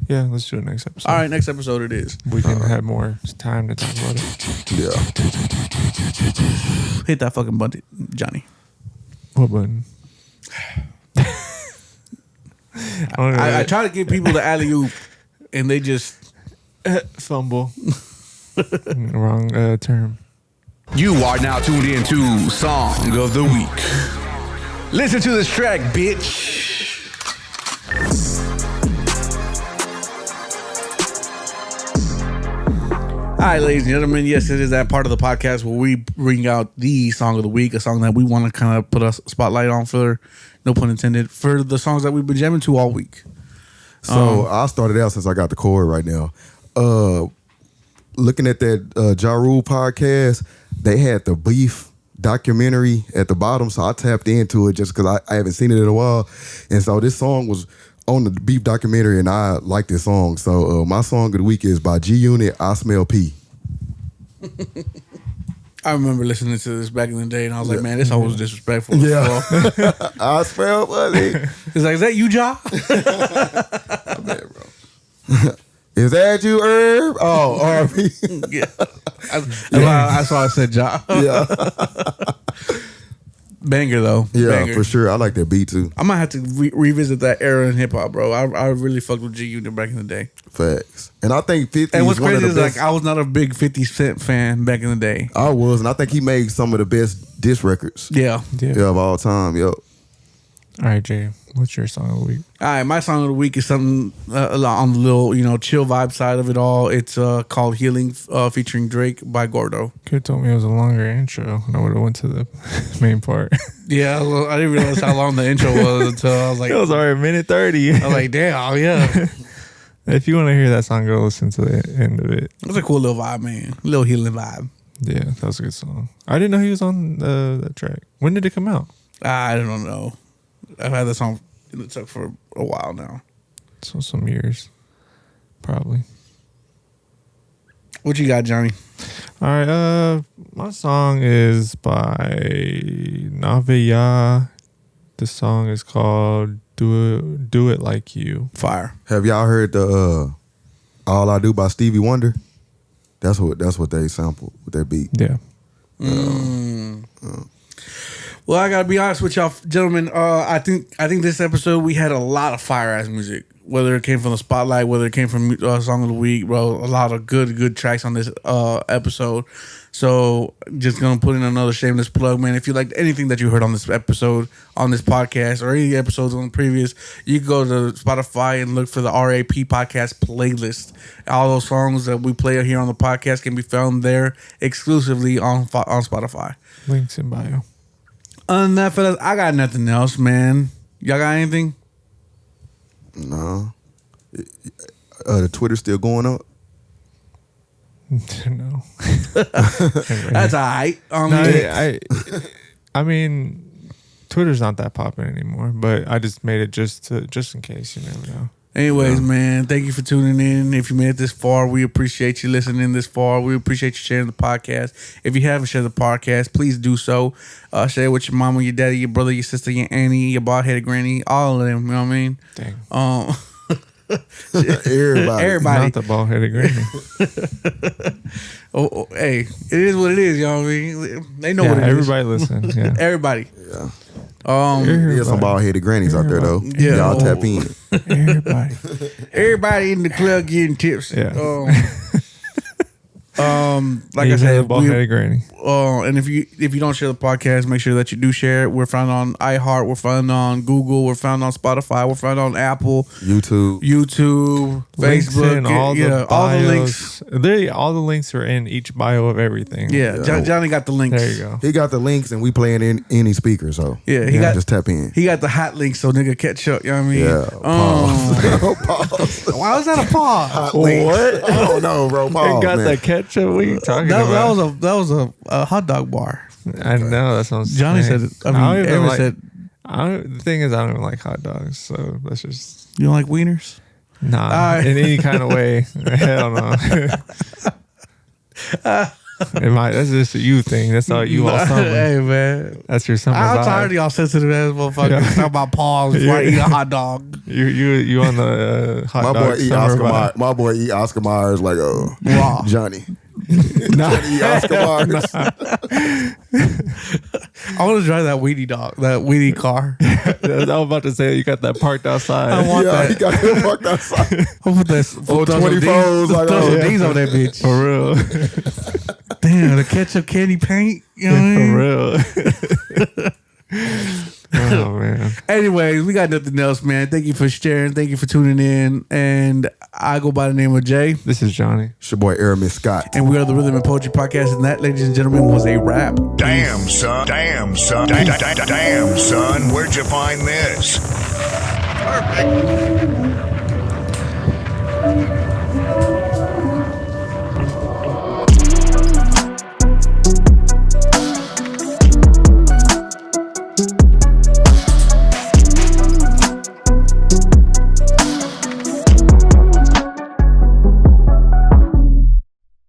Yeah, let's do the next episode. All right, next episode it is. We can have more time to talk about it. Yeah. Hit that fucking button, Johnny. What button? I try to give people the alley-oop, and they just fumble. Wrong term. You are now tuned into Song of the Week. Listen to this track, bitch. All right, ladies and gentlemen, yes, it is that part of the podcast where we bring out the song of the week, a song that we want to kind of put a spotlight on for, no pun intended, for the songs that we've been jamming to all week. So I started out since I got the chord right now. Looking at that Ja Rule podcast, they had the Beef documentary at the bottom, so I tapped into it just because I haven't seen it in a while. And so this song was on the Beef documentary, and I like this song. So my song of the week is by G-Unit, I Smell P. I remember listening to this back in the day, and I was like, man, this song was disrespectful. Yeah. I smell funny. It's like, is that you, Ja? Man, bro. Is that you, Herb? Oh, R.A.P. Yeah. That's why I said Ja. Yeah. Banger, though. Yeah, Banger. for sure. I like that beat, too. I might have to revisit that era in hip-hop, bro. I really fucked with G-Unit back in the day. Facts. And I think 50 and what's is one crazy of the is, best. like, I was not a big 50 Cent fan back in the day. I was, and I think he made some of the best diss records. Yeah. Of all time. Yep. All right, Jay, what's your song of the week? All right, my song of the week is something on the little, chill vibe side of it all. It's called Healing, featuring Drake by Gordo. Could have told me it was a longer intro, and I would have went to the main part. Yeah, well, I didn't realize how long the intro was until I was like... It was already a minute 30. I was like, damn, yeah. If you want to hear that song, go listen to the end of it. It was a cool little vibe, man. A little healing vibe. Yeah, that was a good song. I didn't know he was on that track. When did it come out? I don't know. I've had that song in the tuck for a while now. So some years, probably. What you got, Johnny? All right, my song is by Naveya. The song is called "Do It Like You." Fire. Have y'all heard the All I Do by Stevie Wonder? That's what they sampled with that beat. Yeah. Well, I gotta be honest with y'all, gentlemen. I think this episode we had a lot of fire ass music. Whether it came from the spotlight, whether it came from song of the week, bro. A lot of good tracks on this episode. So just gonna put in another shameless plug, man. If you liked anything that you heard on this episode, on this podcast, or any episodes on the previous, you can go to Spotify and look for the R.A.P Podcast playlist. All those songs that we play here on the podcast can be found there exclusively on Spotify. Links in bio. Other than that, fellas, I got nothing else, man. Y'all got anything? No. The Twitter's still going up? No. That's all right. I mean, Twitter's not that popping anymore, but I just made it just in case. You never know. Anyways, man, thank you for tuning in. If you made it this far, we appreciate you listening this far. We appreciate you sharing the podcast. If you haven't shared the podcast, please do so. Share it with your mama, your daddy, your brother, your sister, your auntie, your bald-headed granny, all of them. You know what I mean? Dang. Everybody. Not the bald-headed granny. Hey, it is what it is. You know what I mean? They know what it is. Everybody listen. Yeah. Everybody. Yeah. Everybody. Some bald-headed grannies out there, though. Yeah. Y'all tap in. Everybody. Everybody in the club getting tips. Yeah. Like I said, bald-headed granny. and if you don't share the podcast, make sure that you do share it. We're found on iHeart. We're found on Google. We're found on Spotify. We're found on Apple, YouTube, Facebook, and all the all the links. All the links are in each bio of everything. Yeah, Johnny got the links. There you go. He got the links, and we playing in any speaker, so he got just tap in. He got the hot links, so nigga catch up. You know what I mean? Yeah. Pause. Why was that a pause? Hot links. What? I don't know, bro. Pause, It got man. that ketchup. What are you talking about? That was a hot dog bar. I know that sounds. Johnny said it. I mean, don't even Aaron said. the thing is, I don't even like hot dogs, so that's just You don't like wieners? nah. In any kind of way, hell no. That's just a you thing. That's all you all summer. Hey man, That's your summer. I'm vibe. tired of y'all sensitive ass motherfuckers Yeah. talking about paws before I eat a hot dog. You on the hot My dog boy eat summer Oscar vibe. Myers. My boy eat Oscar Myers like Raw. Johnny. Nah. Johnny eat Oscar Myers. I want to drive that weedy dog, that weedy car. I was about to say you got that parked outside. I want Yeah, that. he got him parked outside. I'll put that. Oh, 24s, like, throw some oh. D's on that bitch. For real. Damn, the ketchup candy paint. You know what I mean? For real. Oh man. Anyways, we got nothing else, man. Thank you for sharing. Thank you for tuning in. And I go by the name of Jay. This is Johnny. It's your boy Aramis Scott. And we are the Rhythm and Poetry Podcast. And that, ladies and gentlemen, was a wrap. Damn, son. Damn, son. Damn, son. Where'd you find this? Perfect.